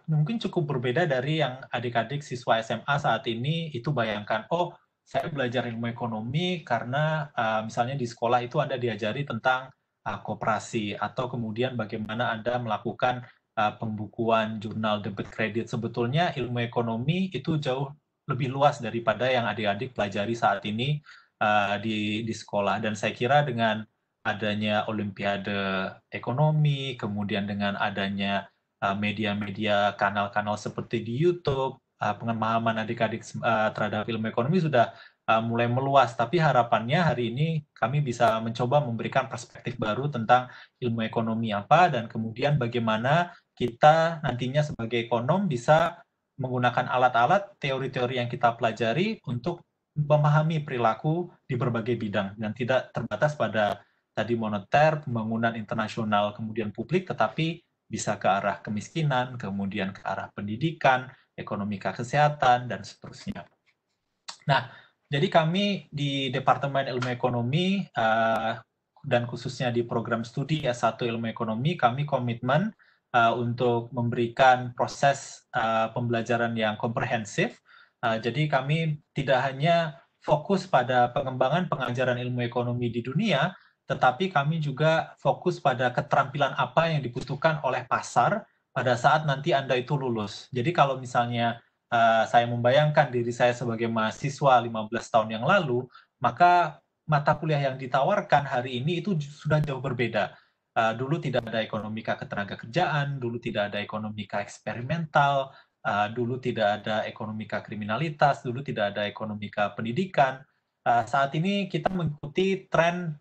mungkin cukup berbeda dari yang adik-adik siswa SMA saat ini. Itu bayangkan, oh saya belajar ilmu ekonomi karena misalnya di sekolah itu Anda diajari tentang koperasi, atau kemudian bagaimana Anda melakukan pembukuan jurnal debit kredit. Sebetulnya ilmu ekonomi itu jauh lebih luas daripada yang adik-adik pelajari saat ini di sekolah. Dan saya kira dengan adanya olimpiade ekonomi, kemudian dengan adanya media-media kanal-kanal seperti di YouTube, pemahaman adik-adik terhadap ilmu ekonomi sudah mulai meluas. Tapi harapannya hari ini kami bisa mencoba memberikan perspektif baru tentang ilmu ekonomi apa, dan kemudian bagaimana kita nantinya sebagai ekonom bisa menggunakan alat-alat teori-teori yang kita pelajari untuk memahami perilaku di berbagai bidang, dan tidak terbatas pada tadi moneter, pembangunan internasional, kemudian publik, tetapi bisa ke arah kemiskinan, kemudian ke arah pendidikan, ekonomi kesehatan, dan seterusnya. Nah, jadi kami di Departemen Ilmu Ekonomi dan khususnya di program studi S1 Ilmu Ekonomi, kami komitmen untuk memberikan proses pembelajaran yang komprehensif. Jadi kami tidak hanya fokus pada pengembangan pengajaran ilmu ekonomi di dunia, tetapi kami juga fokus pada keterampilan apa yang dibutuhkan oleh pasar pada saat nanti Anda itu lulus. Jadi kalau misalnya saya membayangkan diri saya sebagai mahasiswa 15 tahun yang lalu, maka mata kuliah yang ditawarkan hari ini itu sudah jauh berbeda. Dulu tidak ada ekonomika ketenagakerjaan, dulu tidak ada ekonomika eksperimental, dulu tidak ada ekonomika kriminalitas, dulu tidak ada ekonomika pendidikan. Saat ini kita mengikuti tren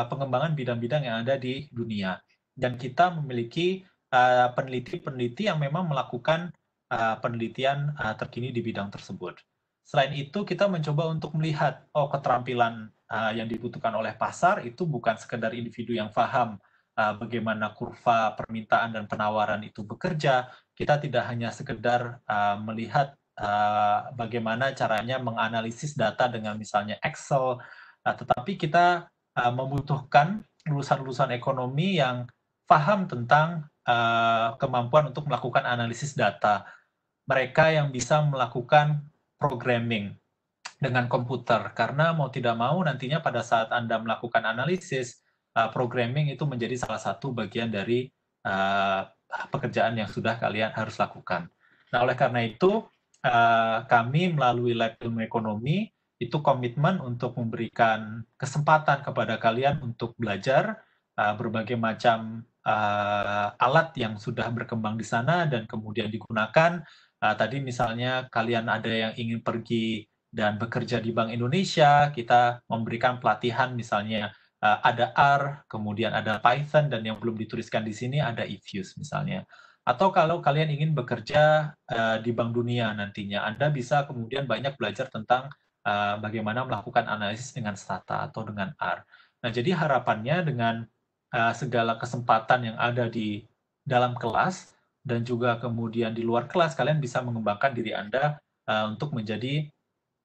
pengembangan bidang-bidang yang ada di dunia, dan kita memiliki peneliti-peneliti yang memang melakukan penelitian terkini di bidang tersebut. Selain itu, kita mencoba untuk melihat, keterampilan yang dibutuhkan oleh pasar itu bukan sekedar individu yang paham bagaimana kurva permintaan dan penawaran itu bekerja. Kita tidak hanya sekedar melihat bagaimana caranya menganalisis data dengan misalnya Excel, tetapi kita membutuhkan lulusan-lulusan ekonomi yang paham tentang kemampuan untuk melakukan analisis data. Mereka yang bisa melakukan programming dengan komputer, karena mau tidak mau nantinya pada saat Anda melakukan analisis, programming itu menjadi salah satu bagian dari pekerjaan yang sudah kalian harus lakukan. Nah, oleh karena itu, kami melalui Lab Ilmu Ekonomi itu komitmen untuk memberikan kesempatan kepada kalian untuk belajar berbagai macam alat yang sudah berkembang di sana dan kemudian digunakan. Tadi misalnya kalian ada yang ingin pergi dan bekerja di Bank Indonesia, kita memberikan pelatihan misalnya ada R, kemudian ada Python, dan yang belum dituliskan di sini ada eFuse misalnya. Atau kalau kalian ingin bekerja di Bank Dunia nantinya, Anda bisa kemudian banyak belajar tentang bagaimana melakukan analisis dengan Stata atau dengan R. Nah, jadi harapannya dengan segala kesempatan yang ada di dalam kelas dan juga kemudian di luar kelas, kalian bisa mengembangkan diri Anda untuk menjadi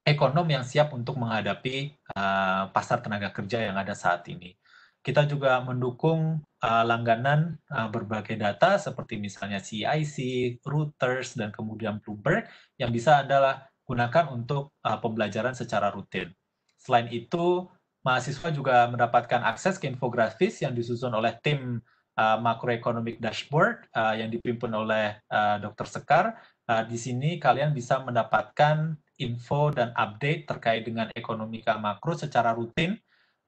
ekonom yang siap untuk menghadapi pasar tenaga kerja yang ada saat ini. kita juga mendukung langganan berbagai data seperti misalnya CIC, Reuters, dan kemudian Bloomberg yang bisa Anda gunakan untuk pembelajaran secara rutin. Selain itu, mahasiswa juga mendapatkan akses ke infografis yang disusun oleh tim Macroeconomic Dashboard yang dipimpin oleh Dr. Sekar. Di sini kalian bisa mendapatkan info dan update terkait dengan ekonomika makro secara rutin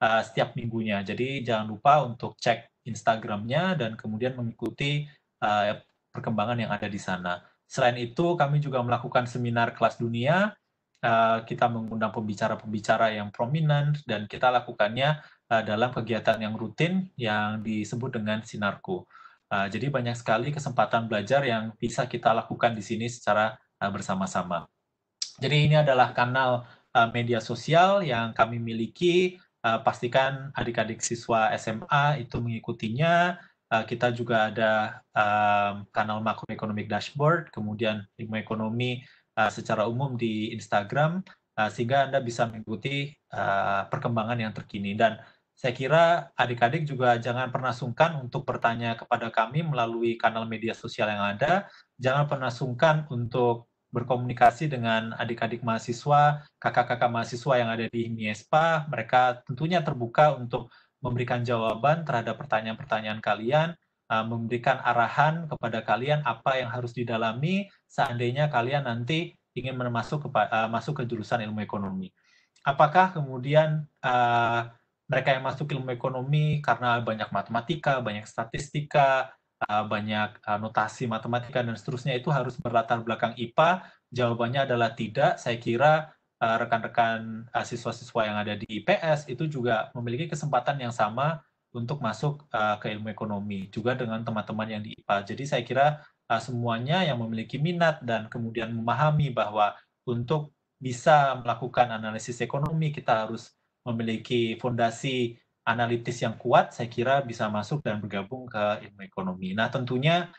setiap minggunya. Jadi jangan lupa untuk cek Instagramnya dan kemudian mengikuti perkembangan yang ada di sana. Selain itu, kami juga melakukan seminar kelas dunia. Kita mengundang pembicara-pembicara yang prominent dan kita lakukannya dalam kegiatan yang rutin yang disebut dengan Sinarku. Jadi banyak sekali kesempatan belajar yang bisa kita lakukan di sini secara bersama-sama. Jadi ini adalah kanal media sosial yang kami miliki. Pastikan adik-adik siswa SMA itu mengikutinya. Kita juga ada kanal Macroeconomic Dashboard, kemudian ilmu ekonomi secara umum di Instagram, sehingga Anda bisa mengikuti perkembangan yang terkini. Dan saya kira adik-adik juga jangan pernah sungkan untuk bertanya kepada kami melalui kanal media sosial yang ada. Jangan pernah sungkan untuk berkomunikasi dengan adik-adik mahasiswa, kakak-kakak mahasiswa yang ada di MIESPA. Mereka tentunya terbuka untuk memberikan jawaban terhadap pertanyaan-pertanyaan kalian, memberikan arahan kepada kalian apa yang harus didalami seandainya kalian nanti ingin masuk ke jurusan ilmu ekonomi. Apakah kemudian mereka yang masuk ilmu ekonomi karena banyak matematika, banyak statistika, banyak notasi matematika dan seterusnya itu harus berlatar belakang IPA? Jawabannya adalah tidak. Saya kira rekan-rekan siswa-siswa yang ada di IPS itu juga memiliki kesempatan yang sama untuk masuk ke ilmu ekonomi, juga dengan teman-teman yang di IPA. Jadi saya kira semuanya yang memiliki minat dan kemudian memahami bahwa untuk bisa melakukan analisis ekonomi kita harus memiliki fondasi analitis yang kuat, saya kira bisa masuk dan bergabung ke ilmu ekonomi. Nah, tentunya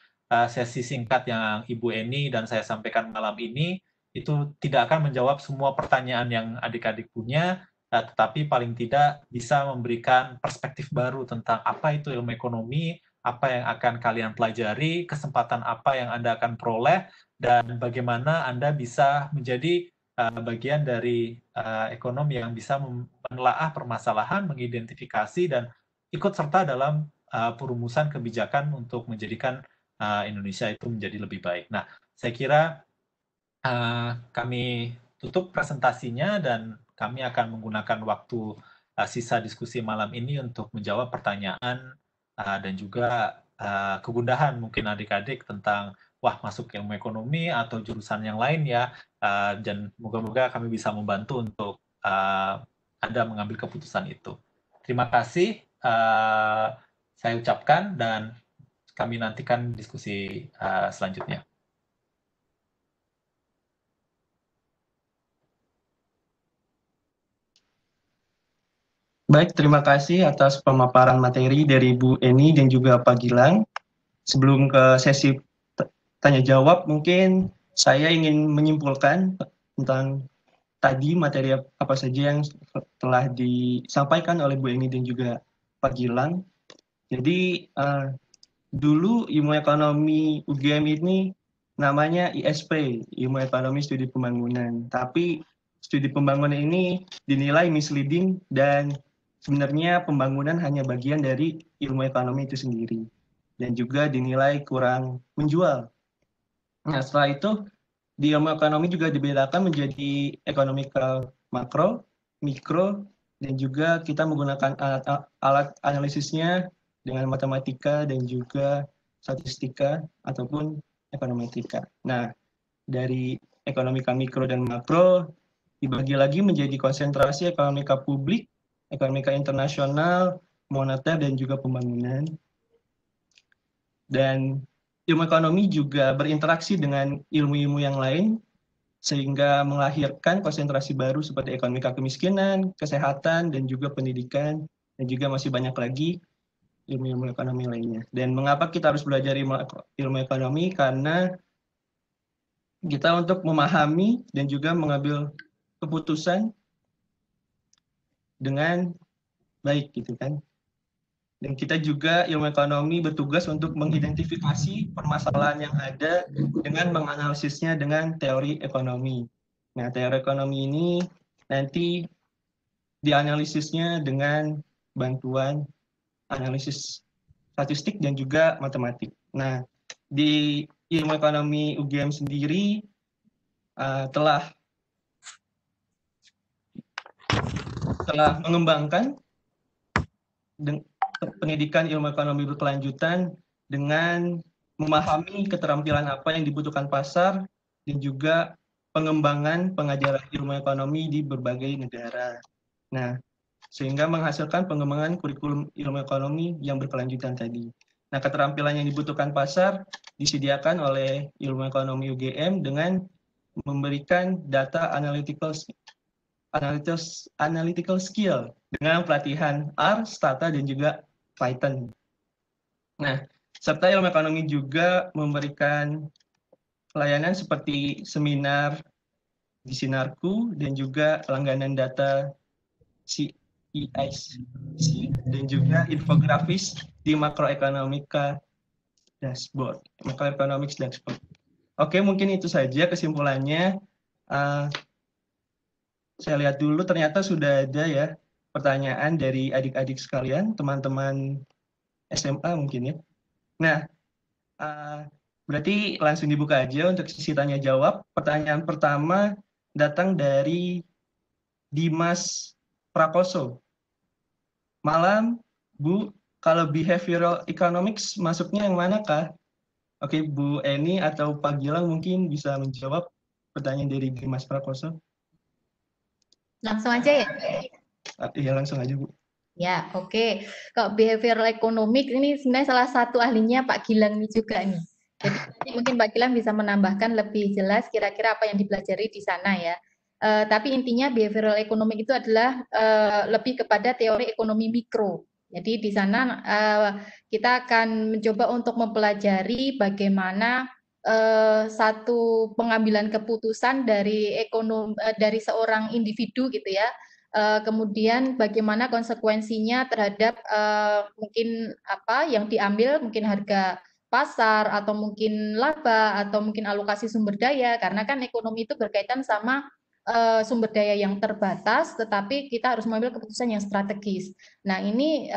sesi singkat yang Ibu Eni dan saya sampaikan malam ini itu tidak akan menjawab semua pertanyaan yang adik-adik punya, tetapi paling tidak bisa memberikan perspektif baru tentang apa itu ilmu ekonomi, apa yang akan kalian pelajari, kesempatan apa yang Anda akan peroleh, dan bagaimana Anda bisa menjadi bagian dari ekonomi yang bisa menelaah permasalahan, mengidentifikasi, dan ikut serta dalam perumusan kebijakan untuk menjadikan Indonesia itu menjadi lebih baik. Nah, saya kira kami tutup presentasinya dan kami akan menggunakan waktu sisa diskusi malam ini untuk menjawab pertanyaan dan juga kegundahan mungkin adik-adik tentang wah masuk ilmu ekonomi atau jurusan yang lain ya, dan moga-moga kami bisa membantu untuk Anda mengambil keputusan itu. Terima kasih saya ucapkan dan kami nantikan diskusi selanjutnya. Baik, terima kasih atas pemaparan materi dari Bu Eni dan juga Pak Gilang. Sebelum ke sesi tanya jawab, mungkin saya ingin menyimpulkan tentang tadi materi apa saja yang telah disampaikan oleh Bu Eni dan juga Pak Gilang. Jadi dulu ilmu ekonomi UGM ini namanya ISP, Ilmu Ekonomi Studi Pembangunan. Tapi studi pembangunan ini dinilai misleading dan sebenarnya pembangunan hanya bagian dari ilmu ekonomi itu sendiri. Dan juga dinilai kurang menjual. Nah, setelah itu di ilmu ekonomi juga dibedakan menjadi ekonomikal makro, mikro, dan juga kita menggunakan alat analisisnya dengan matematika dan juga statistika ataupun ekonometrik. Nah, dari ekonomika mikro dan makro dibagi lagi menjadi konsentrasi ekonomika publik, ekonomika internasional, moneter, dan juga pembangunan. Dan ilmu ekonomi juga berinteraksi dengan ilmu-ilmu yang lain, sehingga melahirkan konsentrasi baru seperti ekonomika kemiskinan, kesehatan, dan juga pendidikan, dan juga masih banyak lagi ilmu-ilmu ekonomi lainnya. Dan mengapa kita harus belajar ilmu ekonomi? Karena kita untuk memahami dan juga mengambil keputusan dengan baik gitu kan. Dan kita juga ilmu ekonomi bertugas untuk mengidentifikasi permasalahan yang ada dengan menganalisisnya dengan teori ekonomi. Nah, teori ekonomi ini nanti dianalisisnya dengan bantuan analisis statistik dan juga matematik. Nah, di ilmu ekonomi UGM sendiri telah mengembangkan pendidikan ilmu ekonomi berkelanjutan dengan memahami keterampilan apa yang dibutuhkan pasar dan juga pengembangan pengajaran ilmu ekonomi di berbagai negara. Nah, sehingga menghasilkan pengembangan kurikulum ilmu ekonomi yang berkelanjutan tadi. Nah, keterampilan yang dibutuhkan pasar disediakan oleh ilmu ekonomi UGM dengan memberikan data analytical skill dengan pelatihan R, Stata, dan juga Python. Nah, serta ilmu ekonomi juga memberikan pelayanan seperti seminar di Sinarku dan juga langganan data CEIC dan juga infografis di Macroeconomics Dashboard. Oke, mungkin itu saja kesimpulannya. Saya lihat dulu ternyata sudah ada ya pertanyaan dari adik-adik sekalian, teman-teman SMA mungkin ya. Nah, berarti langsung dibuka aja untuk sesi tanya jawab. Pertanyaan pertama datang dari Dimas Prakoso. Malam, Bu, kalau behavioral economics masuknya yang manakah? Oke, Bu Eni atau Pak Gilang mungkin bisa menjawab pertanyaan dari Dimas Prakoso. Langsung aja ya? Iya, langsung aja, Bu. Ya, oke. Kalau behavioral economics ini sebenarnya salah satu ahlinya Pak Gilang ini juga nih. Jadi mungkin Pak Gilang bisa menambahkan lebih jelas kira-kira apa yang dipelajari di sana ya. Tapi intinya behavioral economics itu adalah lebih kepada teori ekonomi mikro. Jadi di sana kita akan mencoba untuk mempelajari bagaimana satu pengambilan keputusan dari dari seorang individu gitu ya. Kemudian bagaimana konsekuensinya terhadap mungkin apa yang diambil, mungkin harga pasar atau mungkin laba atau mungkin alokasi sumber daya, karena kan ekonomi itu berkaitan sama sumber daya yang terbatas, tetapi kita harus mengambil keputusan yang strategis. Nah, ini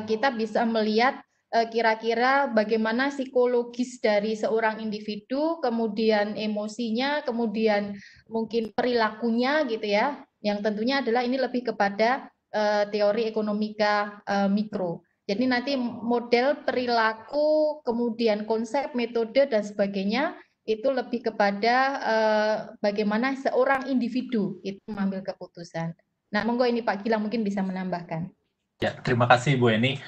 kita bisa melihat kira-kira bagaimana psikologis dari seorang individu, kemudian emosinya, kemudian mungkin perilakunya gitu ya, yang tentunya adalah ini lebih kepada teori ekonomika mikro. Jadi nanti model perilaku, kemudian konsep, metode, dan sebagainya, itu lebih kepada bagaimana seorang individu itu mengambil keputusan. Nah, monggo ini Pak Gilang mungkin bisa menambahkan. Ya, terima kasih Bu Eni.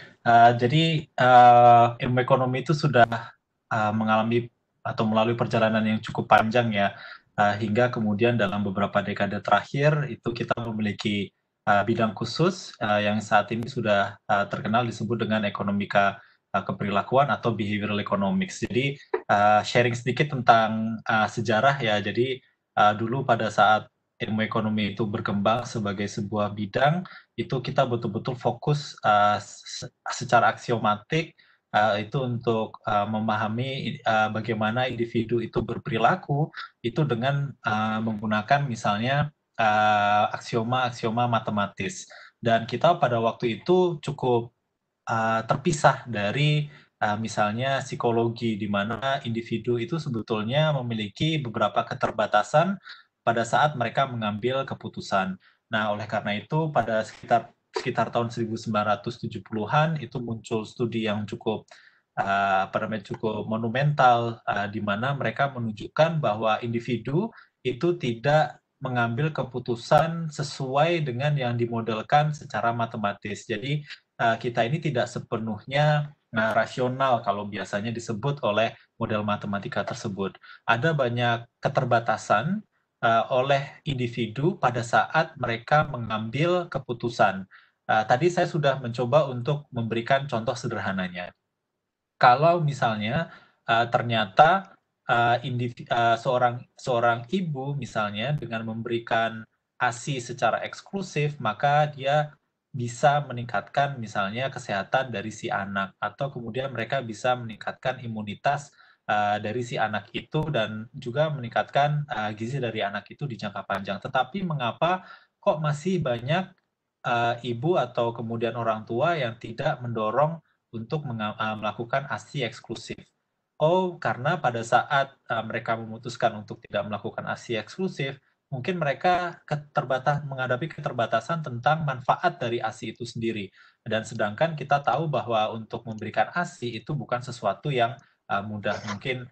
Jadi ilmu ekonomi itu sudah mengalami atau melalui perjalanan yang cukup panjang ya, hingga kemudian dalam beberapa dekade terakhir itu kita memiliki bidang khusus yang saat ini sudah terkenal disebut dengan ekonomika keperilakuan atau behavioral economics. Jadi sharing sedikit tentang sejarah ya. Jadi dulu pada saat ilmu ekonomi itu berkembang sebagai sebuah bidang, itu kita betul-betul fokus secara aksiomatik itu untuk memahami bagaimana individu itu berperilaku itu dengan menggunakan misalnya aksioma-aksioma matematis. Dan kita pada waktu itu cukup terpisah dari misalnya psikologi, di mana individu itu sebetulnya memiliki beberapa keterbatasan pada saat mereka mengambil keputusan. Nah, oleh karena itu pada sekitar tahun 1970-an itu muncul studi yang cukup cukup monumental di mana mereka menunjukkan bahwa individu itu tidak mengambil keputusan sesuai dengan yang dimodelkan secara matematis. Jadi kita ini tidak sepenuhnya rasional kalau biasanya disebut oleh model matematika tersebut. Ada banyak keterbatasan oleh individu pada saat mereka mengambil keputusan. Tadi saya sudah mencoba untuk memberikan contoh sederhananya. Kalau misalnya ternyata seorang ibu misalnya dengan memberikan ASI secara eksklusif, maka dia bisa meningkatkan misalnya kesehatan dari si anak, atau kemudian mereka bisa meningkatkan imunitas dari si anak itu dan juga meningkatkan gizi dari anak itu di jangka panjang. Tetapi mengapa kok masih banyak ibu atau kemudian orang tua yang tidak mendorong untuk melakukan ASI eksklusif? Oh, karena pada saat mereka memutuskan untuk tidak melakukan ASI eksklusif, mungkin mereka menghadapi keterbatasan tentang manfaat dari ASI itu sendiri. Dan sedangkan kita tahu bahwa untuk memberikan ASI itu bukan sesuatu yang mudah. Mungkin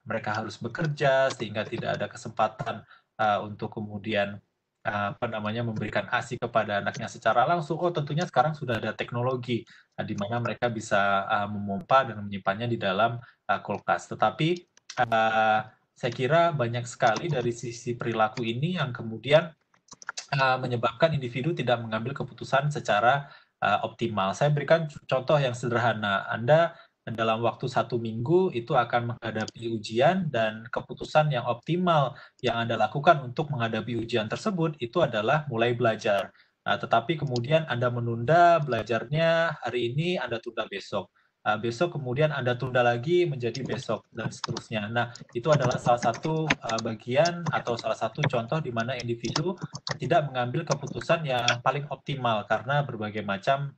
mereka harus bekerja sehingga tidak ada kesempatan untuk kemudian memberikan ASI kepada anaknya secara langsung. Oh, tentunya sekarang sudah ada teknologi di mana mereka bisa memompa dan menyimpannya di dalam kulkas. Tetapi saya kira banyak sekali dari sisi perilaku ini yang kemudian menyebabkan individu tidak mengambil keputusan secara optimal. Saya berikan contoh yang sederhana. Anda dalam waktu 1 minggu itu akan menghadapi ujian, dan keputusan yang optimal yang Anda lakukan untuk menghadapi ujian tersebut itu adalah mulai belajar. Tetapi kemudian Anda menunda belajarnya hari ini, Anda tunda besok. Besok kemudian Anda tunda lagi menjadi besok, dan seterusnya. Nah, itu adalah salah satu bagian atau salah satu contoh di mana individu tidak mengambil keputusan yang paling optimal karena berbagai macam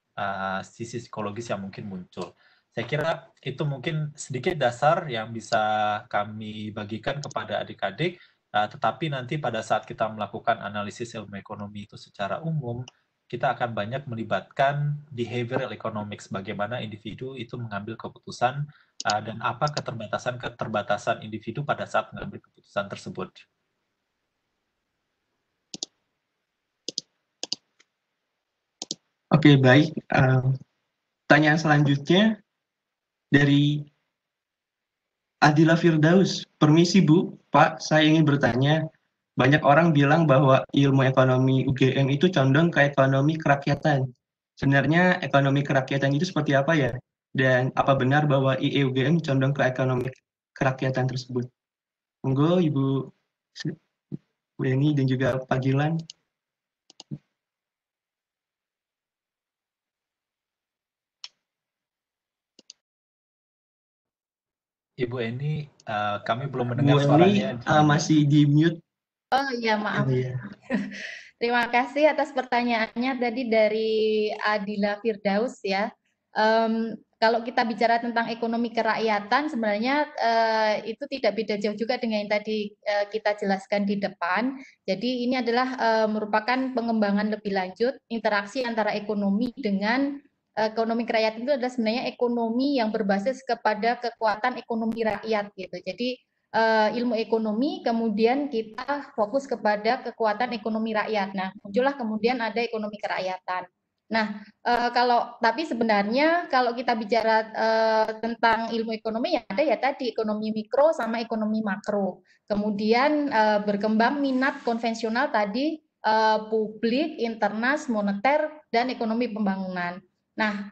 sisi psikologis yang mungkin muncul. Saya kira itu mungkin sedikit dasar yang bisa kami bagikan kepada adik-adik, tetapi nanti pada saat kita melakukan analisis ilmu ekonomi itu secara umum, kita akan banyak melibatkan behavioral economics, bagaimana individu itu mengambil keputusan dan apa keterbatasan individu pada saat mengambil keputusan tersebut. Oke, baik. Pertanyaan selanjutnya dari Adila Firdaus. Permisi Bu, Pak, saya ingin bertanya. Banyak orang bilang bahwa ilmu ekonomi UGM itu condong ke ekonomi kerakyatan. Sebenarnya ekonomi kerakyatan itu seperti apa ya? Dan apa benar bahwa IE UGM condong ke ekonomi kerakyatan tersebut? Monggo Ibu Weni dan juga Pak Gilan. Ibu Eni, kami belum Bu mendengar Weni suaranya. masih di mute. Oh iya, maaf. Iya. Terima kasih atas pertanyaannya tadi dari Adila Firdaus ya. Kalau kita bicara tentang ekonomi kerakyatan, sebenarnya itu tidak beda jauh juga dengan yang tadi kita jelaskan di depan. Jadi ini adalah merupakan pengembangan lebih lanjut interaksi antara ekonomi dengan ekonomi kerakyatan. Itu adalah sebenarnya ekonomi yang berbasis kepada kekuatan ekonomi rakyat gitu. Jadi ilmu ekonomi, kemudian kita fokus kepada kekuatan ekonomi rakyat. Nah, muncullah kemudian ada ekonomi kerakyatan. Nah, tapi sebenarnya kalau kita bicara tentang ilmu ekonomi, yang ada ya tadi ekonomi mikro sama ekonomi makro. Kemudian berkembang minat konvensional tadi publik, internas, moneter, dan ekonomi pembangunan. Nah,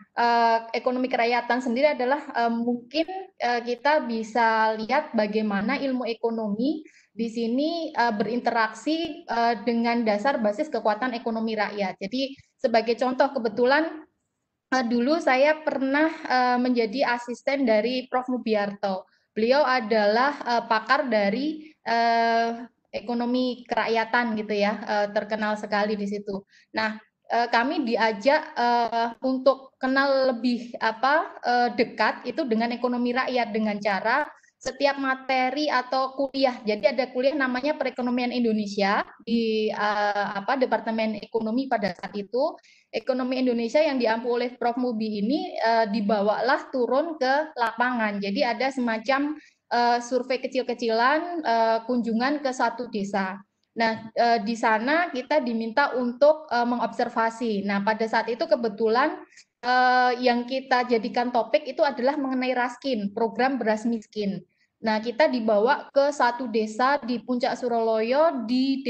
ekonomi kerakyatan sendiri adalah mungkin kita bisa lihat bagaimana ilmu ekonomi di sini berinteraksi dengan dasar basis kekuatan ekonomi rakyat. Jadi sebagai contoh, kebetulan dulu saya pernah menjadi asisten dari Prof. Mubiarto. Beliau adalah pakar dari ekonomi kerakyatan gitu ya, terkenal sekali di situ. Nah, kami diajak untuk kenal lebih dekat itu dengan ekonomi rakyat dengan cara setiap materi atau kuliah. Jadi ada kuliah namanya Perekonomian Indonesia di Departemen Ekonomi pada saat itu. Ekonomi Indonesia yang diampu oleh Prof. Mubi ini dibawalah turun ke lapangan. Jadi ada semacam survei kecil-kecilan kunjungan ke satu desa. Nah, di sana kita diminta untuk mengobservasi. Nah, pada saat itu kebetulan yang kita jadikan topik itu adalah mengenai Raskin, program beras miskin. Nah, kita dibawa ke satu desa di Puncak Suroloyo di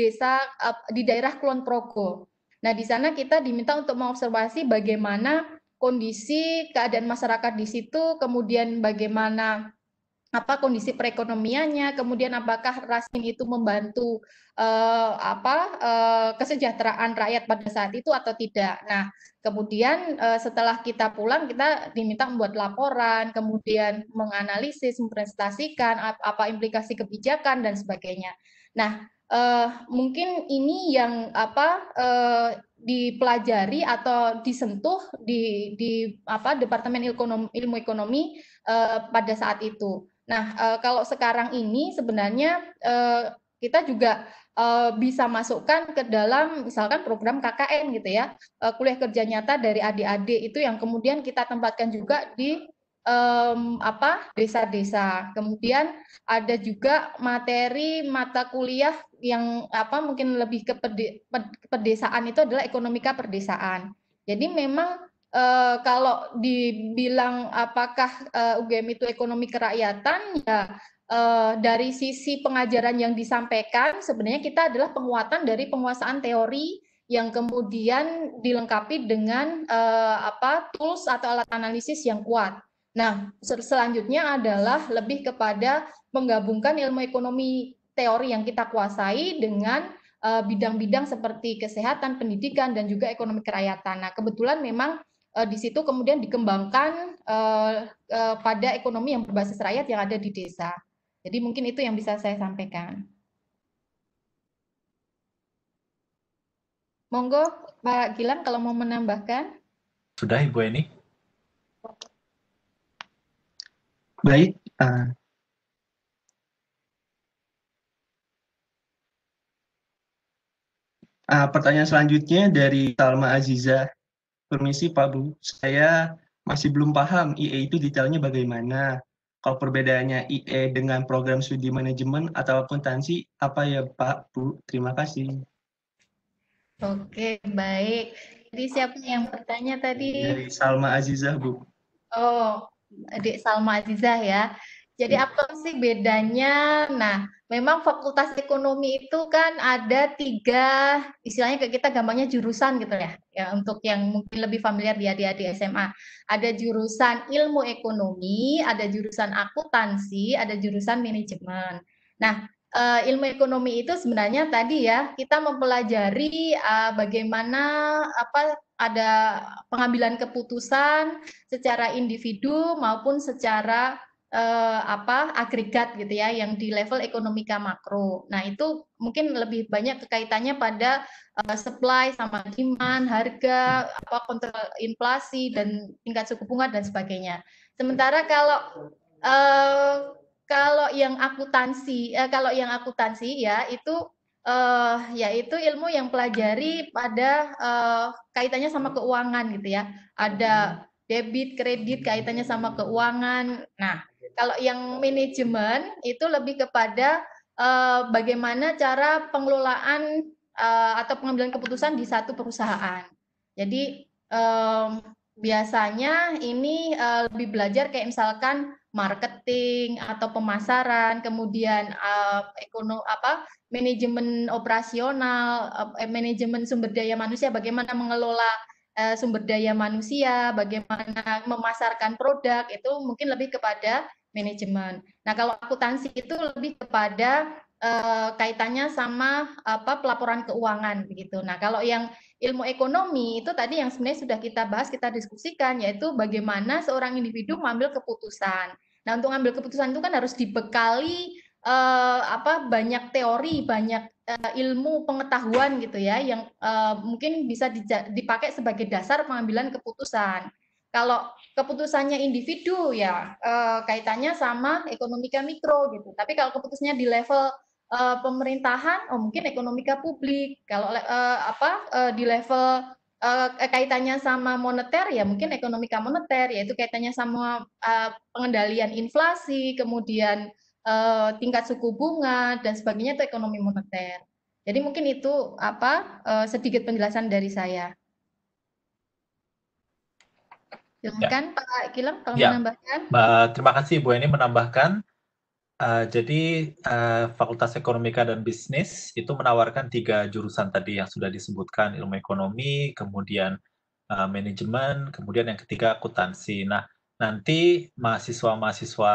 daerah Kulon Progo. Nah, di sana kita diminta untuk mengobservasi bagaimana kondisi keadaan masyarakat di situ, kemudian bagaimana kondisi perekonomiannya, kemudian apakah Raskin itu membantu kesejahteraan rakyat pada saat itu atau tidak. Nah, kemudian setelah kita pulang kita diminta membuat laporan, kemudian menganalisis, mempresentasikan apa implikasi kebijakan dan sebagainya. Nah, mungkin ini yang dipelajari atau disentuh di Departemen Ilmu Ekonomi pada saat itu. Nah, kalau sekarang ini sebenarnya kita juga bisa masukkan ke dalam misalkan program KKN gitu ya, kuliah kerja nyata dari adik-adik itu yang kemudian kita tempatkan juga di desa-desa. Kemudian ada juga materi mata kuliah yang mungkin lebih ke pedesaan, itu adalah ekonomika perdesaan. Jadi memang kalau dibilang apakah UGM itu ekonomi kerakyatan, ya dari sisi pengajaran yang disampaikan sebenarnya kita adalah penguatan dari penguasaan teori yang kemudian dilengkapi dengan tools atau alat analisis yang kuat. Nah, selanjutnya adalah lebih kepada menggabungkan ilmu ekonomi teori yang kita kuasai dengan bidang-bidang seperti kesehatan, pendidikan, dan juga ekonomi kerakyatan. Nah, kebetulan memang di situ kemudian dikembangkan pada ekonomi yang berbasis rakyat yang ada di desa. Jadi mungkin itu yang bisa saya sampaikan. Monggo Pak Gilang kalau mau menambahkan. Sudah Ibu Eni? Baik, pertanyaan selanjutnya dari Salma Aziza. Permisi Pak Bu, saya masih belum paham IE itu detailnya bagaimana. Kalau perbedaannya IE dengan program studi manajemen atau akuntansi, apa ya Pak Bu? Terima kasih. Oke, baik. Jadi siapa yang bertanya tadi? Dari Salma Azizah, Bu. Oh, Adik Salma Azizah ya. Jadi apa sih bedanya? Nah, memang Fakultas Ekonomi itu kan ada 3, istilahnya kita gampangnya jurusan gitu ya. Ya, untuk yang mungkin lebih familiar di adik-adik SMA. Ada jurusan ilmu ekonomi, ada jurusan akuntansi, ada jurusan manajemen. Nah, ilmu ekonomi itu sebenarnya tadi ya, kita mempelajari bagaimana ada pengambilan keputusan secara individu maupun secara agregat gitu ya, yang di level ekonomika makro. Nah, itu mungkin lebih banyak kekaitannya pada supply sama demand, harga, kontrol inflasi dan tingkat suku bunga dan sebagainya. Sementara kalau yang akuntansi ya itu yaitu ilmu yang pelajari pada kaitannya sama keuangan gitu ya. Ada debit, kredit, kaitannya sama keuangan. Nah, kalau yang manajemen itu lebih kepada bagaimana cara pengelolaan atau pengambilan keputusan di satu perusahaan. Jadi biasanya ini lebih belajar kayak misalkan marketing atau pemasaran, kemudian manajemen operasional, manajemen sumber daya manusia, bagaimana mengelola sumber daya manusia, bagaimana memasarkan produk, itu mungkin lebih kepada manajemen. Nah, kalau akuntansi itu lebih kepada kaitannya sama pelaporan keuangan begitu. Nah, kalau yang ilmu ekonomi itu tadi yang sebenarnya sudah kita bahas, kita diskusikan, yaitu bagaimana seorang individu mengambil keputusan. Nah, untuk mengambil keputusan itu kan harus dibekali banyak teori, banyak ilmu pengetahuan gitu ya, yang mungkin bisa dipakai sebagai dasar pengambilan keputusan. Kalau keputusannya individu ya kaitannya sama ekonomika mikro gitu. Tapi kalau keputusannya di level pemerintahan, mungkin ekonomika publik. Kalau di level kaitannya sama moneter ya mungkin ekonomika moneter, yaitu kaitannya sama pengendalian inflasi, kemudian tingkat suku bunga dan sebagainya, itu ekonomi moneter. Jadi mungkin itu sedikit penjelasan dari saya. Silakan Pak Gilang kalau menambahkan. Terima kasih Bu Eni menambahkan. Jadi Fakultas Ekonomika dan Bisnis itu menawarkan 3 jurusan tadi yang sudah disebutkan, ilmu ekonomi, kemudian manajemen, kemudian yang ketiga akuntansi. Nah, nanti mahasiswa-mahasiswa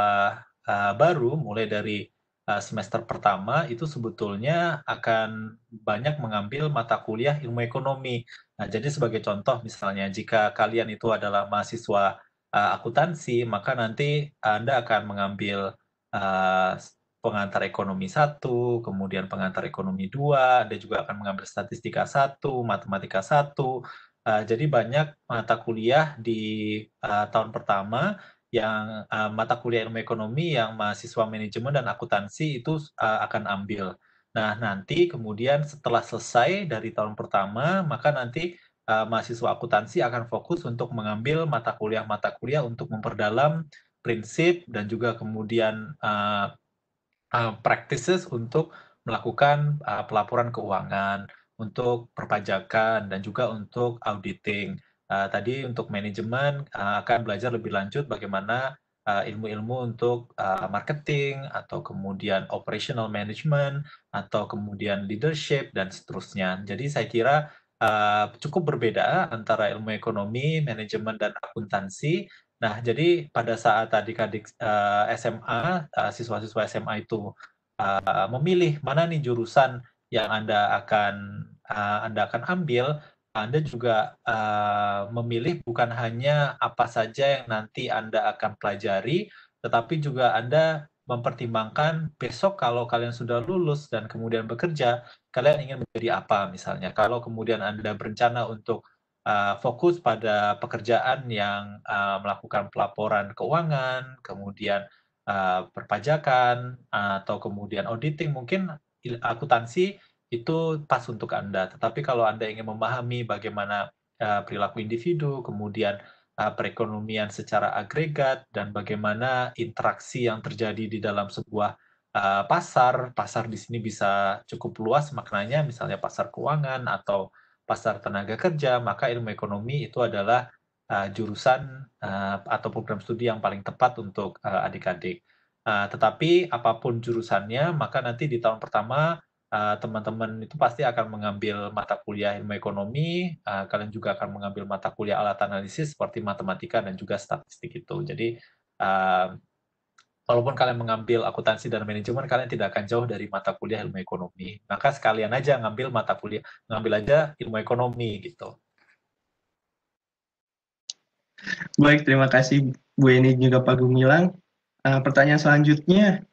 baru mulai dari semester pertama itu sebetulnya akan banyak mengambil mata kuliah ilmu ekonomi. Nah, jadi sebagai contoh misalnya jika kalian itu adalah mahasiswa akuntansi, maka nanti Anda akan mengambil pengantar ekonomi 1, kemudian pengantar ekonomi 2, Anda juga akan mengambil statistika 1, matematika 1. Jadi banyak mata kuliah di tahun pertama yang mata kuliah ilmu ekonomi yang mahasiswa manajemen dan akuntansi itu akan ambil. Nah, nanti kemudian setelah selesai dari tahun pertama, maka nanti mahasiswa akuntansi akan fokus untuk mengambil mata kuliah untuk memperdalam prinsip dan juga kemudian practices untuk melakukan pelaporan keuangan, untuk perpajakan, dan juga untuk auditing. Tadi untuk manajemen akan belajar lebih lanjut bagaimana ilmu-ilmu untuk marketing, atau kemudian operational management, atau kemudian leadership, dan seterusnya. Jadi saya kira cukup berbeda antara ilmu ekonomi, manajemen, dan akuntansi. Nah, jadi pada saat adik-adik SMA, siswa-siswa SMA itu memilih mana nih jurusan yang Anda akan ambil, Anda juga memilih bukan hanya apa saja yang nanti Anda akan pelajari, tetapi juga Anda mempertimbangkan besok kalau kalian sudah lulus dan kemudian bekerja, kalian ingin menjadi apa misalnya. Kalau kemudian Anda berencana untuk fokus pada pekerjaan yang melakukan pelaporan keuangan, kemudian perpajakan, atau kemudian auditing, mungkin akuntansi itu pas untuk Anda. Tetapi kalau Anda ingin memahami bagaimana perilaku individu, kemudian perekonomian secara agregat, dan bagaimana interaksi yang terjadi di dalam sebuah pasar di sini bisa cukup luas maknanya, misalnya pasar keuangan atau pasar tenaga kerja, maka ilmu ekonomi itu adalah jurusan atau program studi yang paling tepat untuk adik-adik. Tetapi apapun jurusannya, maka nanti di tahun pertama teman-teman itu pasti akan mengambil mata kuliah ilmu ekonomi, kalian juga akan mengambil mata kuliah alat analisis seperti matematika dan juga statistik itu. Jadi walaupun kalian mengambil akuntansi dan manajemen, kalian tidak akan jauh dari mata kuliah ilmu ekonomi. Maka sekalian aja ngambil aja ilmu ekonomi gitu. Baik, terima kasih Bu Eni juga Pak Gumilang. Pertanyaan selanjutnya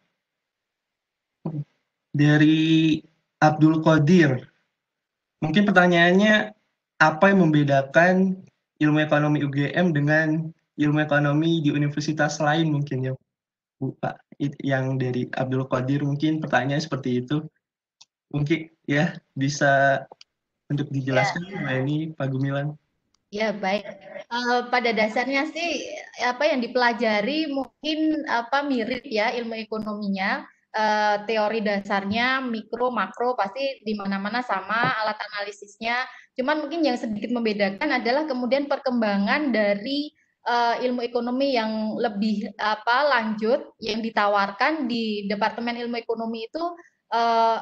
dari Abdul Qadir. Mungkin pertanyaannya, apa yang membedakan ilmu ekonomi UGM dengan ilmu ekonomi di universitas lain mungkin ya Bu Pak? Yang dari Abdul Qadir mungkin pertanyaan seperti itu. Mungkin ya bisa untuk dijelaskan Bu Eni, Pak Gumilang. Ya, baik. Pada dasarnya sih apa yang dipelajari mungkin mirip ya ilmu ekonominya. Teori dasarnya mikro makro pasti di mana-mana sama, alat analisisnya. Cuman mungkin yang sedikit membedakan adalah kemudian perkembangan dari ilmu ekonomi yang lebih lanjut yang ditawarkan di Departemen Ilmu Ekonomi itu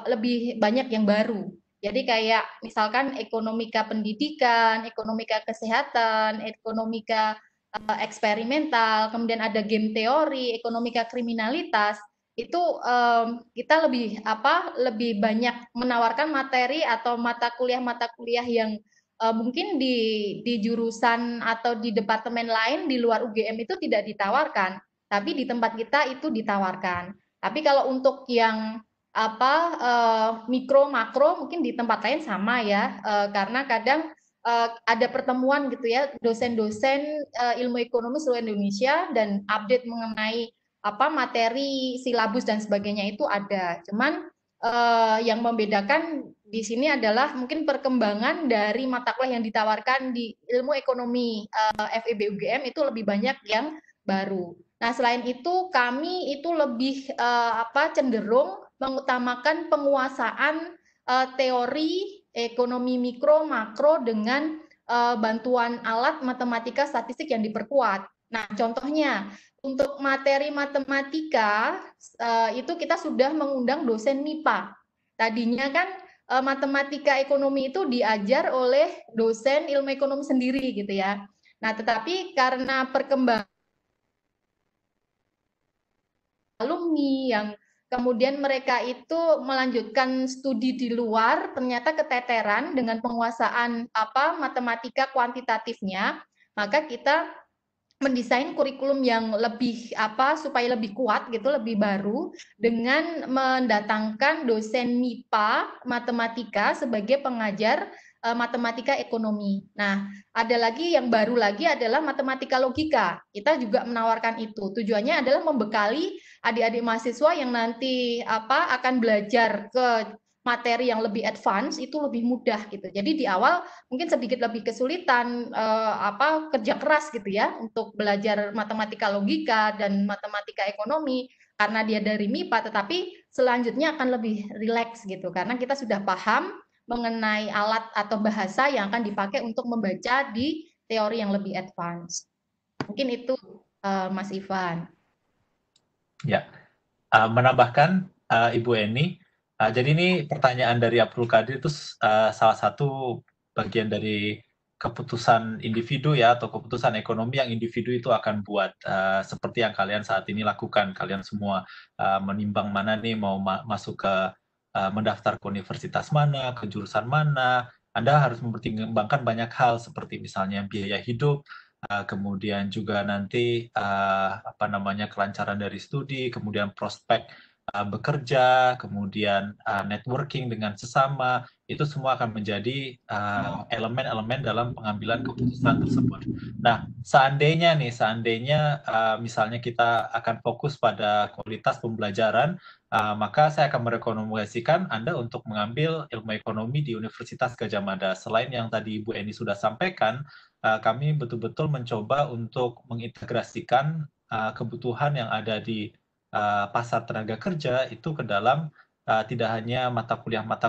lebih banyak yang baru. Jadi kayak misalkan ekonomika pendidikan, ekonomika kesehatan, ekonomika eksperimental, kemudian ada game teori, ekonomika kriminalitas, itu kita lebih banyak menawarkan materi atau mata kuliah yang mungkin di jurusan atau di departemen lain di luar UGM itu tidak ditawarkan, tapi di tempat kita itu ditawarkan. Tapi kalau untuk yang mikro makro mungkin di tempat lain sama ya, karena kadang ada pertemuan gitu ya dosen-dosen ilmu ekonomi seluruh Indonesia dan update mengenai materi silabus dan sebagainya itu ada. Cuman yang membedakan di sini adalah mungkin perkembangan dari mata kuliah yang ditawarkan di ilmu ekonomi FEB UGM itu lebih banyak yang baru. Nah, selain itu kami itu lebih cenderung mengutamakan penguasaan teori ekonomi mikro makro dengan bantuan alat matematika statistik yang diperkuat. Nah, contohnya untuk materi matematika itu kita sudah mengundang dosen MIPA. Tadinya kan matematika ekonomi itu diajar oleh dosen ilmu ekonomi sendiri gitu ya. Nah, tetapi karena perkembangan alumni yang kemudian mereka itu melanjutkan studi di luar, ternyata keteteran dengan penguasaan matematika kuantitatifnya, maka kita mendesain kurikulum yang lebih supaya lebih kuat gitu, lebih baru dengan mendatangkan dosen MIPA matematika sebagai pengajar matematika ekonomi. Nah, ada lagi yang baru lagi adalah matematika logika. Kita juga menawarkan itu. Tujuannya adalah membekali adik-adik mahasiswa yang nanti akan belajar ke materi yang lebih advance itu lebih mudah gitu. Jadi di awal mungkin sedikit lebih kesulitan kerja keras gitu ya untuk belajar matematika logika dan matematika ekonomi karena dia dari MIPA, tetapi selanjutnya akan lebih rileks gitu karena kita sudah paham mengenai alat atau bahasa yang akan dipakai untuk membaca di teori yang lebih advance. Mungkin itu Mas Ivan. Ya, menambahkan Ibu Eni, jadi ini pertanyaan dari Abdul Qadir itu salah satu bagian dari keputusan individu ya, atau keputusan ekonomi yang individu itu akan buat, seperti yang kalian saat ini lakukan. Kalian semua menimbang mana nih mau masuk ke mendaftar ke universitas mana, ke jurusan mana. Anda harus mempertimbangkan banyak hal seperti misalnya biaya hidup, kemudian juga nanti kelancaran dari studi, kemudian prospek bekerja, kemudian networking dengan sesama, itu semua akan menjadi elemen-elemen dalam pengambilan keputusan tersebut. Nah, seandainya misalnya kita akan fokus pada kualitas pembelajaran, maka saya akan merekomendasikan Anda untuk mengambil ilmu ekonomi di Universitas Gadjah Mada. Selain yang tadi Ibu Eni sudah sampaikan, kami betul-betul mencoba untuk mengintegrasikan kebutuhan yang ada di pasar tenaga kerja itu ke dalam tidak hanya mata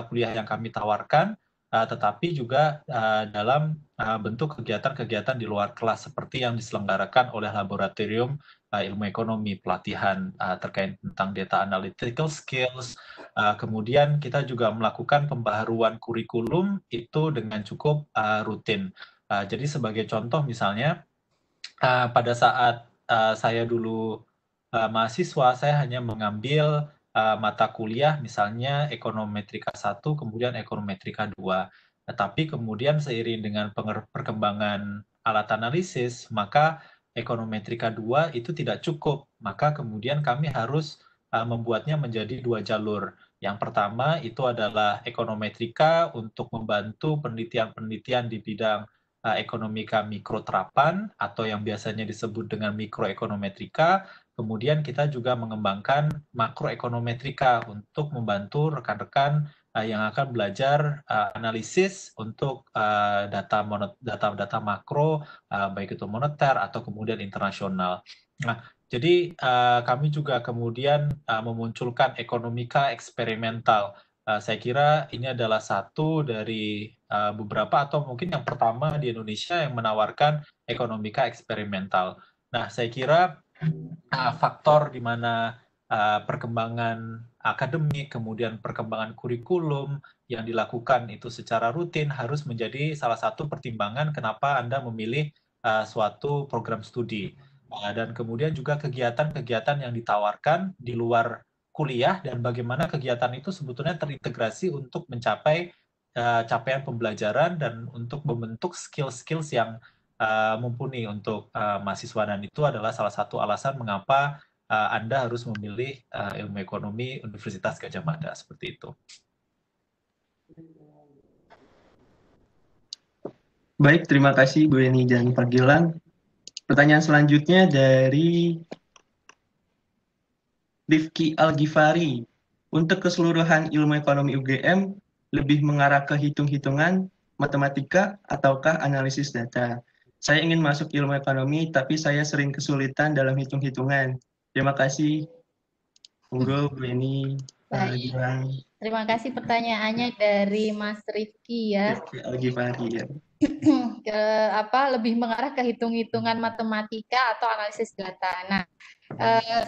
kuliah yang kami tawarkan, tetapi juga dalam bentuk kegiatan-kegiatan di luar kelas seperti yang diselenggarakan oleh laboratorium ilmu ekonomi, pelatihan terkait tentang data analytical skills. Kemudian kita juga melakukan pembaharuan kurikulum itu dengan cukup rutin. Jadi sebagai contoh misalnya, pada saat saya dulu mahasiswa, saya hanya mengambil mata kuliah misalnya ekonometrika 1, kemudian ekonometrika 2. Tetapi kemudian seiring dengan perkembangan alat analisis, maka ekonometrika 2 itu tidak cukup. Maka kemudian kami harus membuatnya menjadi 2 jalur. Yang pertama itu adalah ekonometrika untuk membantu penelitian-penelitian di bidang ekonomika mikro terapan atau yang biasanya disebut dengan mikroekonometrika. Kemudian kita juga mengembangkan makroekonometrika untuk membantu rekan-rekan yang akan belajar analisis untuk data makro, baik itu moneter atau kemudian internasional. Nah, jadi kami juga kemudian memunculkan ekonomika eksperimental. Saya kira ini adalah satu dari beberapa atau mungkin yang pertama di Indonesia yang menawarkan ekonomika eksperimental. Nah, saya kira faktor di mana perkembangan akademik, kemudian perkembangan kurikulum yang dilakukan itu secara rutin harus menjadi salah satu pertimbangan kenapa Anda memilih suatu program studi. Dan kemudian juga kegiatan-kegiatan yang ditawarkan di luar kuliah dan bagaimana kegiatan itu sebetulnya terintegrasi untuk mencapai capaian pembelajaran dan untuk membentuk skill-skills yang mumpuni untuk mahasiswa, dan itu adalah salah satu alasan mengapa Anda harus memilih ilmu ekonomi Universitas Gadjah Mada, seperti itu. Baik, terima kasih Bu Eni dan Pak Gilang. Pertanyaan selanjutnya dari Rifki Al-Ghifari. Untuk keseluruhan ilmu ekonomi UGM, lebih mengarah ke hitung-hitungan, matematika, ataukah analisis data? Saya ingin masuk ilmu ekonomi, tapi saya sering kesulitan dalam hitung-hitungan. Terima kasih. Monggo, Bu Eni, Pak Gilang. Terima kasih pertanyaannya dari Mas Rifki ya. Rifki Al-Ghifari ya. Lebih mengarah ke hitung-hitungan matematika atau analisis data. Nah,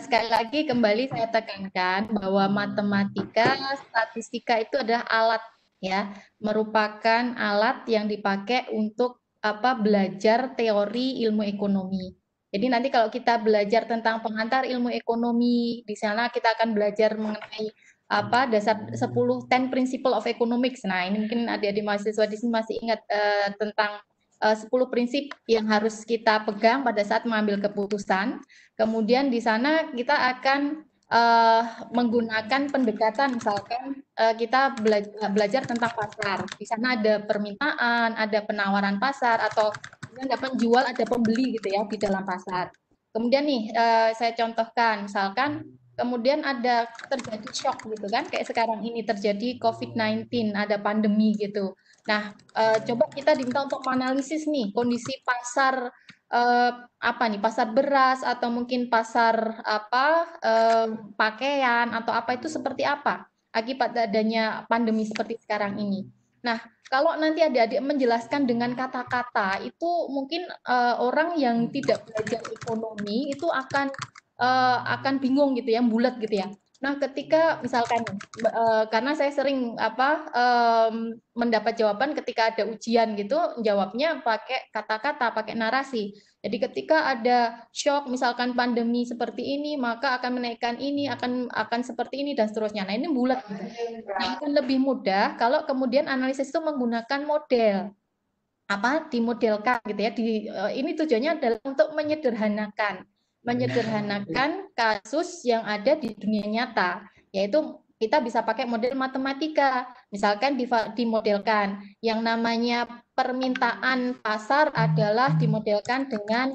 sekali lagi kembali saya tekankan bahwa matematika, statistika itu adalah alat ya, merupakan alat yang dipakai untuk belajar teori ilmu ekonomi. Jadi nanti kalau kita belajar tentang pengantar ilmu ekonomi, di sana kita akan belajar mengenai dasar 10 principle of economics. Nah, ini mungkin adik-adik mahasiswa di sini masih ingat tentang 10 prinsip yang harus kita pegang pada saat mengambil keputusan. Kemudian di sana kita akan menggunakan pendekatan, misalkan kita belajar tentang pasar. Di sana ada permintaan, ada penawaran pasar, atau ada penjual, ada pembeli gitu ya di dalam pasar. Kemudian nih saya contohkan, misalkan kemudian ada terjadi shock gitu kan, kayak sekarang ini terjadi COVID-19, ada pandemi gitu. Nah, coba kita diminta untuk menganalisis nih kondisi pasar pasar beras atau mungkin pasar pakaian atau apa itu seperti apa akibat adanya pandemi seperti sekarang ini. Nah, kalau nanti adik-adik menjelaskan dengan kata-kata itu mungkin orang yang tidak belajar ekonomi itu akan bingung gitu ya, bulat gitu ya. Nah, ketika misalkan karena saya sering mendapat jawaban ketika ada ujian gitu, jawabnya pakai kata-kata, pakai narasi. Jadi ketika ada shock misalkan pandemi seperti ini, maka akan menaikkan ini, akan seperti ini dan seterusnya. Nah, ini bulat gitu. Nah, akan lebih mudah kalau kemudian analisis itu menggunakan model. Dimodelkan gitu ya. Ini tujuannya adalah untuk menyederhanakan kasus yang ada di dunia nyata, yaitu kita bisa pakai model matematika. Misalkan dimodelkan yang namanya permintaan pasar adalah dimodelkan dengan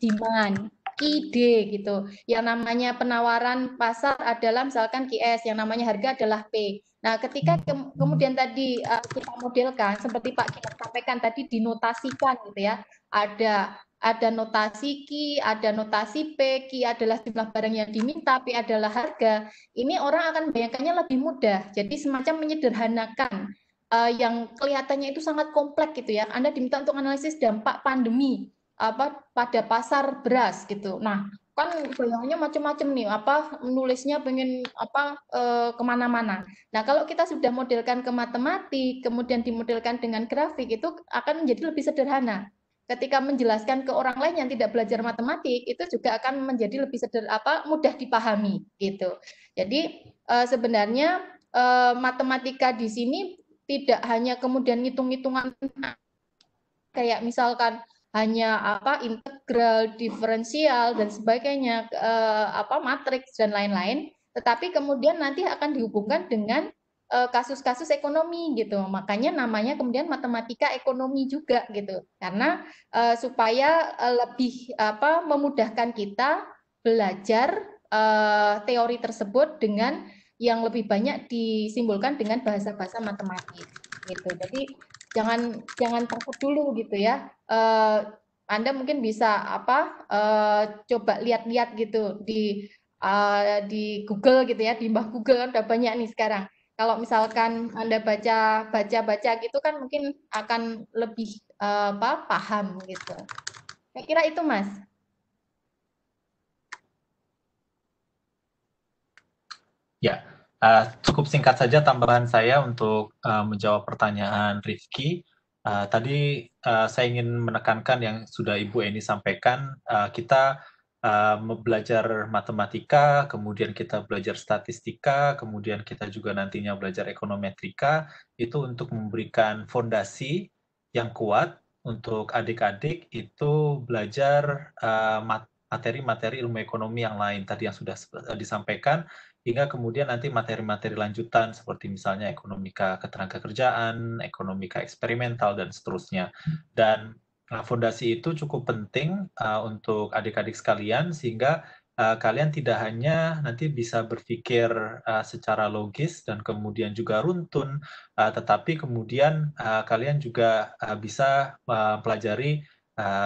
demand, ID gitu. Yang namanya penawaran pasar adalah misalkan QS, yang namanya harga adalah P. Nah, ketika kemudian tadi kita modelkan seperti Pak Kiai sampaikan tadi dinotasikan gitu ya. Ada notasi Q, ada notasi P, Q adalah jumlah barang yang diminta, P adalah harga. Ini orang akan bayangkannya lebih mudah. Jadi semacam menyederhanakan yang kelihatannya itu sangat kompleks gitu ya. Anda diminta untuk analisis dampak pandemi pada pasar beras gitu. Nah, kan bayangannya macam-macam nih, menulisnya pengen kemana-mana. Nah, kalau kita sudah modelkan ke matematik, kemudian dimodelkan dengan grafik, itu akan menjadi lebih sederhana. Ketika menjelaskan ke orang lain yang tidak belajar matematik, itu juga akan menjadi lebih mudah dipahami gitu. Jadi sebenarnya matematika di sini tidak hanya kemudian ngitung-ngitungan kayak misalkan hanya integral, diferensial dan sebagainya, matriks dan lain-lain, tetapi kemudian nanti akan dihubungkan dengan kasus-kasus ekonomi gitu. Makanya namanya kemudian matematika ekonomi juga gitu. Karena supaya lebih memudahkan kita belajar teori tersebut dengan yang lebih banyak disimbolkan dengan bahasa-bahasa matematik gitu. Jadi jangan takut dulu gitu ya. Anda mungkin bisa coba lihat-lihat gitu di Google gitu ya, di Mbah Google kan udah banyak nih sekarang. Kalau misalkan Anda baca gitu kan mungkin akan lebih paham gitu. Saya kira itu, Mas. Ya, cukup singkat saja tambahan saya untuk menjawab pertanyaan Rifki. Tadi saya ingin menekankan yang sudah Ibu Eni sampaikan, kita belajar matematika, kemudian kita belajar statistika, kemudian kita juga nantinya belajar ekonometrika, itu untuk memberikan fondasi yang kuat untuk adik-adik itu belajar materi-materi ilmu ekonomi yang lain tadi yang sudah disampaikan, hingga kemudian nanti materi-materi lanjutan seperti misalnya ekonomika ketenagakerjaan, ekonomika eksperimental, dan seterusnya. Dan fondasi itu cukup penting untuk adik-adik sekalian, sehingga kalian tidak hanya nanti bisa berpikir secara logis dan kemudian juga runtun, tetapi kemudian kalian juga bisa mempelajari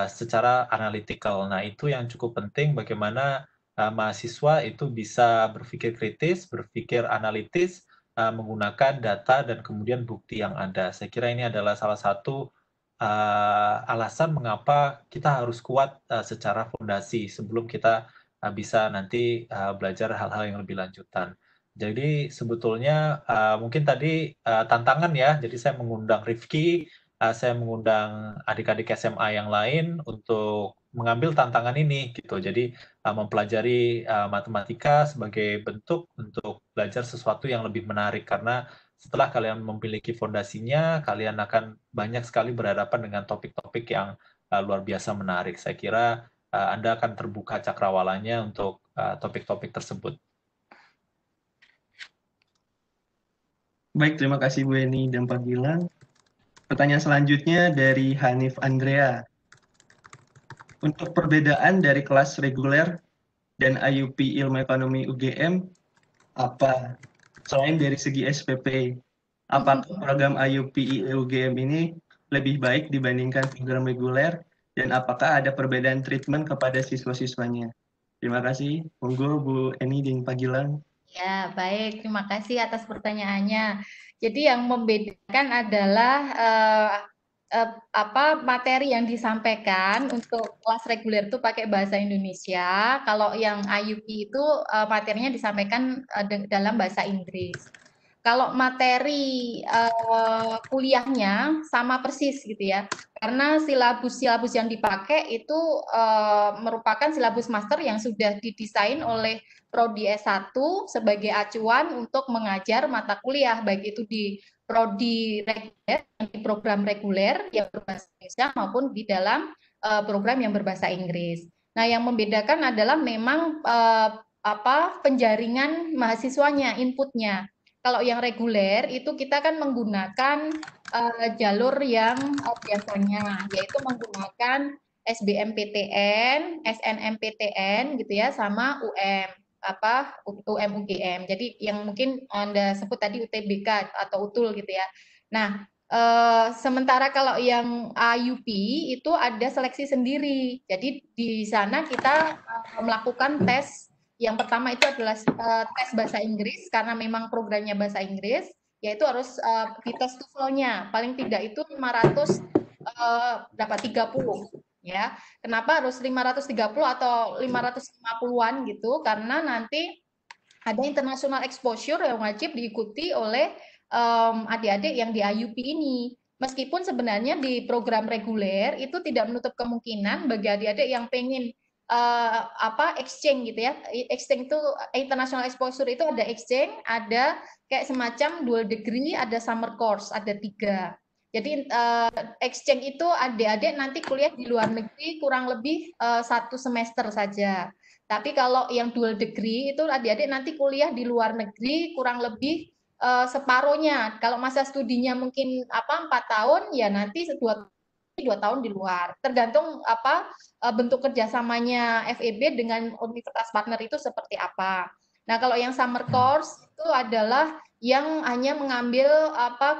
secara analytical. Nah, itu yang cukup penting, bagaimana mahasiswa itu bisa berpikir kritis, berpikir analitis, menggunakan data dan kemudian bukti yang ada. Saya kira ini adalah salah satu alasan mengapa kita harus kuat secara fondasi sebelum kita bisa nanti belajar hal-hal yang lebih lanjutan. Jadi sebetulnya mungkin tadi tantangan ya, jadi saya mengundang Rifki saya mengundang adik-adik SMA yang lain untuk mengambil tantangan ini gitu. Jadi mempelajari matematika sebagai bentuk untuk belajar sesuatu yang lebih menarik, karena setelah kalian memiliki fondasinya, kalian akan banyak sekali berhadapan dengan topik-topik yang luar biasa menarik. Saya kira Anda akan terbuka cakrawalanya untuk topik-topik tersebut. Baik, terima kasih Bu Eni dan Pak Gilang. Pertanyaan selanjutnya dari Hanif Andrea. Untuk perbedaan dari kelas reguler dan IUP Ilmu Ekonomi UGM, apa? Selain dari segi SPP, apakah program IUP UGM ini lebih baik dibandingkan program reguler, dan apakah ada perbedaan treatment kepada siswa-siswanya? Terima kasih. Monggo Bu Eni dan Pak Gilang. Ya, baik. Terima kasih atas pertanyaannya. Jadi yang membedakan adalah materi yang disampaikan untuk kelas reguler itu pakai bahasa Indonesia. Kalau yang IUP itu materinya disampaikan dalam bahasa Inggris. Kalau materi kuliahnya sama persis gitu ya, karena silabus yang dipakai itu merupakan silabus master yang sudah didesain oleh Prodi S1 sebagai acuan untuk mengajar mata kuliah, baik itu di Prodi reguler, di program reguler yang berbahasa Indonesia maupun di dalam program yang berbahasa Inggris. Nah, yang membedakan adalah memang penjaringan mahasiswanya, inputnya. Kalau yang reguler itu kita kan menggunakan jalur yang biasanya, yaitu menggunakan SBMPTN, SNMPTN gitu ya, sama UM-UGM. Jadi yang mungkin Anda sebut tadi UTBK atau UTUL gitu ya. Nah, sementara kalau yang IUP itu ada seleksi sendiri. Jadi di sana kita melakukan tes. Yang pertama itu adalah tes bahasa Inggris, karena memang programnya bahasa Inggris, yaitu harus dites TOEFL-nya. Paling tidak itu 530 ya. Kenapa harus 530 atau 550-an gitu? Karena nanti ada international exposure yang wajib diikuti oleh adik-adik yang di IUP ini. Meskipun sebenarnya di program reguler itu tidak menutup kemungkinan bagi adik-adik yang pengen exchange gitu ya. Exchange itu international exposure itu ada exchange, ada kayak semacam dual degree, ada summer course, ada 3. Jadi exchange itu adik-adik nanti kuliah di luar negeri kurang lebih 1 semester saja. Tapi kalau yang dual degree itu adik-adik nanti kuliah di luar negeri kurang lebih separuhnya. Kalau masa studinya mungkin 4 tahun, ya nanti 2 tahun di luar. Tergantung bentuk kerjasamanya FEB dengan universitas partner itu seperti apa. Nah, kalau yang summer course itu adalah yang hanya mengambil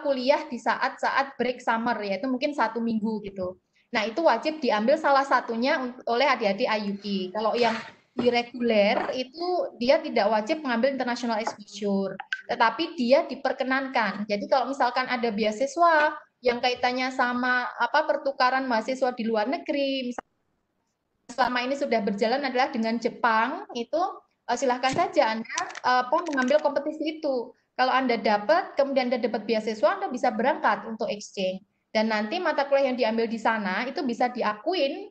kuliah di saat-saat break summer, yaitu mungkin 1 minggu gitu. Nah, itu wajib diambil salah satunya oleh adik-adik IUP. Kalau yang di reguler itu dia tidak wajib mengambil international exposure, tetapi dia diperkenankan. Jadi kalau misalkan ada beasiswa yang kaitannya sama pertukaran mahasiswa di luar negeri, misalnya selama ini sudah berjalan adalah dengan Jepang, itu silahkan saja Anda mengambil kompetisi itu. Kalau Anda dapat, kemudian Anda dapat beasiswa, Anda bisa berangkat untuk exchange. Dan nanti mata kuliah yang diambil di sana itu bisa diakuin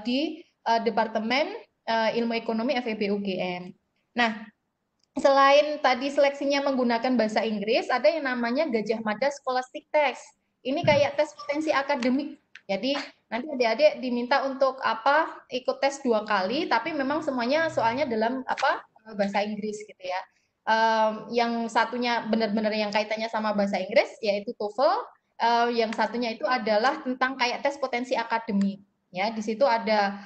di Departemen Ilmu Ekonomi FEB UGM. Nah, selain tadi seleksinya menggunakan bahasa Inggris, ada yang namanya Gajah Mada Scholastic Test. Ini kayak tes potensi akademik. Jadi nanti adik-adik diminta untuk ikut tes 2 kali, tapi memang semuanya soalnya dalam bahasa Inggris gitu ya. Yang satunya benar-benar yang kaitannya sama bahasa Inggris, yaitu TOEFL. Yang satunya itu adalah tentang kayak tes potensi akademik. Ya, di situ ada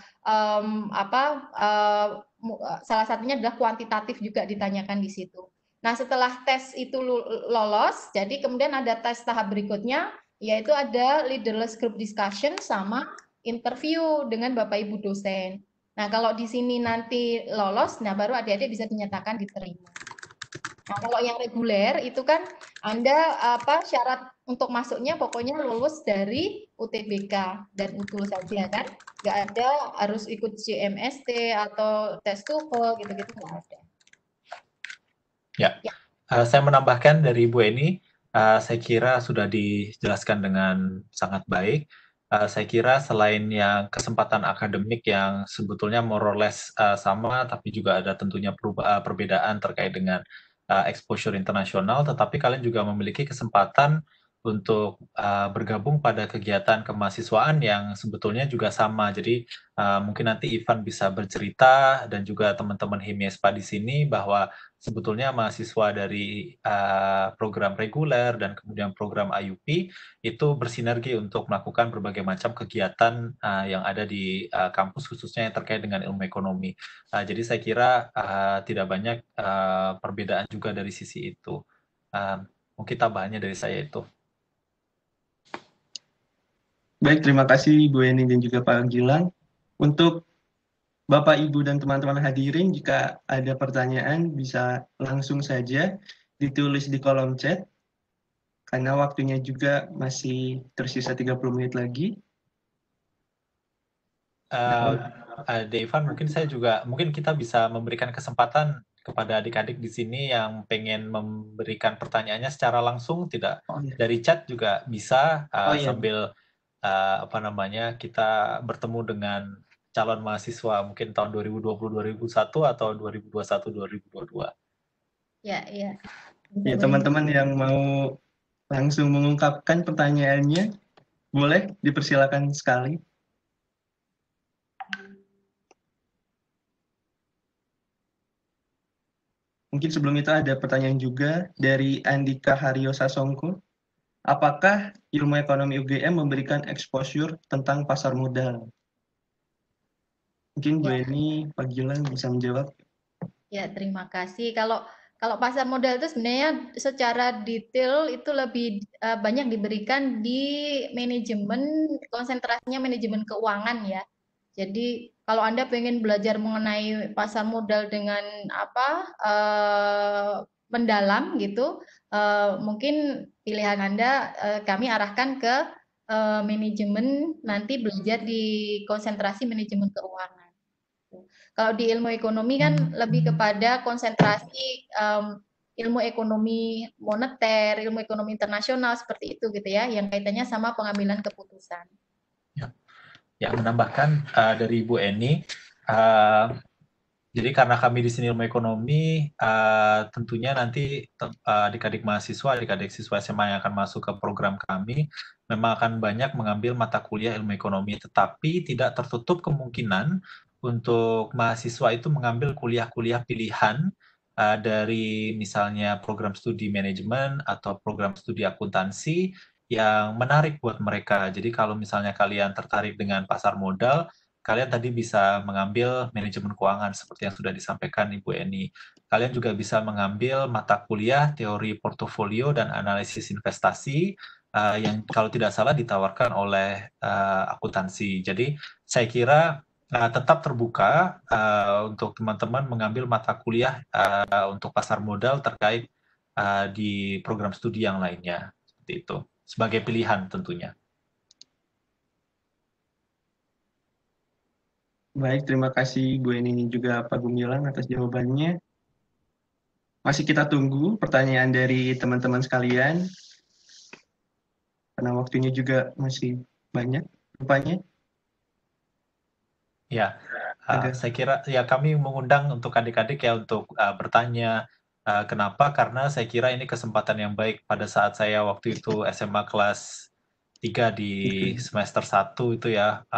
salah satunya adalah kuantitatif juga ditanyakan di situ. Nah, setelah tes itu lolos, jadi kemudian ada tes tahap berikutnya, yaitu ada leaderless group discussion sama interview dengan Bapak Ibu dosen. Nah, kalau di sini nanti lolos, nah baru adik-adik bisa dinyatakan diterima. Nah, kalau yang reguler itu kan Anda syarat untuk masuknya pokoknya lulus dari UTBK dan UTUL saja kan, nggak ada harus ikut CMST atau tes TOEFL gitu-gitu, nggak ada. Ya. Saya menambahkan dari Bu Eni, Saya kira sudah dijelaskan dengan sangat baik. Saya kira selain yang kesempatan akademik yang sebetulnya more or less sama, tapi juga ada tentunya perbedaan terkait dengan exposure internasional, tetapi kalian juga memiliki kesempatan untuk bergabung pada kegiatan kemahasiswaan yang sebetulnya juga sama. Jadi mungkin nanti Ivan bisa bercerita dan juga teman-teman Himiespa di sini bahwa sebetulnya mahasiswa dari program reguler dan kemudian program IUP itu bersinergi untuk melakukan berbagai macam kegiatan yang ada di kampus khususnya yang terkait dengan ilmu ekonomi. Jadi saya kira tidak banyak perbedaan juga dari sisi itu. Mungkin tambahannya dari saya itu. Baik, terima kasih Bu Eni dan juga Pak Gilang. Untuk Bapak, Ibu, dan teman-teman hadirin, jika ada pertanyaan bisa langsung saja ditulis di kolom chat, karena waktunya juga masih tersisa 30 menit lagi. Devan, mungkin kita bisa memberikan kesempatan kepada adik-adik di sini yang pengen memberikan pertanyaannya secara langsung, tidak dari chat juga bisa sambil kita bertemu dengan calon mahasiswa mungkin tahun 2020-2021 atau 2021-2022. Ya. Ya, teman-teman yang mau langsung mengungkapkan pertanyaannya, boleh dipersilakan sekali. Mungkin sebelum itu ada pertanyaan juga dari Andika Haryo Sasongko. Apakah ilmu ekonomi UGM memberikan exposure tentang pasar modal? Mungkin Bu Eni, Pak Gilang bisa menjawab. Ya, terima kasih. Kalau pasar modal itu sebenarnya secara detail itu lebih banyak diberikan di manajemen, konsentrasinya manajemen keuangan ya. Jadi kalau Anda pengen belajar mengenai pasar modal dengan mendalam gitu, mungkin pilihan Anda kami arahkan ke manajemen, nanti belajar di konsentrasi manajemen keuangan. Kalau di ilmu ekonomi kan lebih kepada konsentrasi ilmu ekonomi moneter, ilmu ekonomi internasional seperti itu gitu ya, yang kaitannya sama pengambilan keputusan. Ya, menambahkan dari Ibu Eni, jadi karena kami di sini ilmu ekonomi, tentunya nanti adik-adik mahasiswa, adik-adik siswa SMA yang akan masuk ke program kami, memang akan banyak mengambil mata kuliah ilmu ekonomi, tetapi tidak tertutup kemungkinan untuk mahasiswa itu mengambil kuliah-kuliah pilihan dari misalnya program studi manajemen atau program studi akuntansi yang menarik buat mereka. Jadi kalau misalnya kalian tertarik dengan pasar modal, kalian tadi bisa mengambil manajemen keuangan seperti yang sudah disampaikan Ibu Eni. Kalian juga bisa mengambil mata kuliah teori portofolio dan analisis investasi yang kalau tidak salah ditawarkan oleh akuntansi. Jadi saya kira tetap terbuka untuk teman-teman mengambil mata kuliah untuk pasar modal terkait di program studi yang lainnya. Seperti itu. Sebagai pilihan tentunya. Baik, terima kasih Bu Eni juga Pak Gumilang atas jawabannya. Masih kita tunggu pertanyaan dari teman-teman sekalian, karena waktunya juga masih banyak rupanya. Ya, saya kira ya kami mengundang untuk adik-adik ya untuk bertanya. Kenapa? Karena saya kira ini kesempatan yang baik pada saat saya waktu itu SMA kelas 3 di semester 1 itu ya.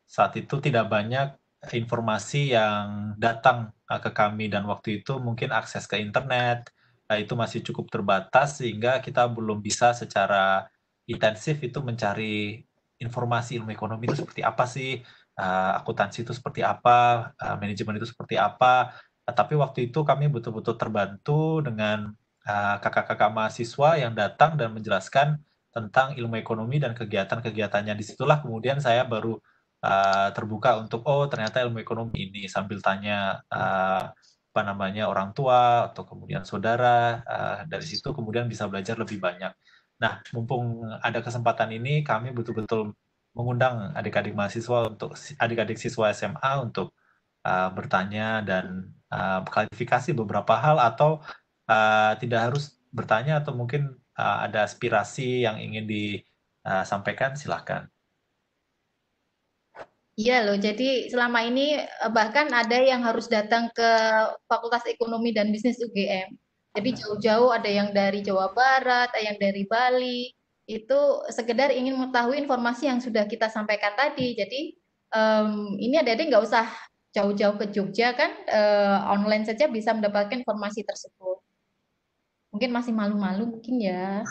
Saat itu tidak banyak informasi yang datang ke kami dan waktu itu mungkin akses ke internet itu masih cukup terbatas sehingga kita belum bisa secara intensif itu mencari informasi ilmu ekonomi itu seperti apa sih, akuntansi itu seperti apa, manajemen itu seperti apa. Tapi waktu itu kami betul-betul terbantu dengan kakak-kakak mahasiswa yang datang dan menjelaskan tentang ilmu ekonomi dan kegiatan-kegiatannya. Disitulah kemudian saya baru terbuka untuk ternyata ilmu ekonomi ini, sambil tanya orang tua atau kemudian saudara, dari situ kemudian bisa belajar lebih banyak. Nah, mumpung ada kesempatan ini, kami betul-betul mengundang adik-adik mahasiswa untuk adik-adik siswa SMA untuk bertanya dan klarifikasi beberapa hal atau tidak harus bertanya atau mungkin ada aspirasi yang ingin disampaikan, silahkan. Iya loh, jadi selama ini bahkan ada yang harus datang ke Fakultas Ekonomi dan Bisnis UGM. Jadi jauh-jauh ada yang dari Jawa Barat, ada yang dari Bali, itu sekedar ingin mengetahui informasi yang sudah kita sampaikan tadi. Jadi ini adik-adik nggak usah jauh-jauh ke Jogja kan, online saja bisa mendapatkan informasi tersebut. Mungkin masih malu-malu mungkin ya.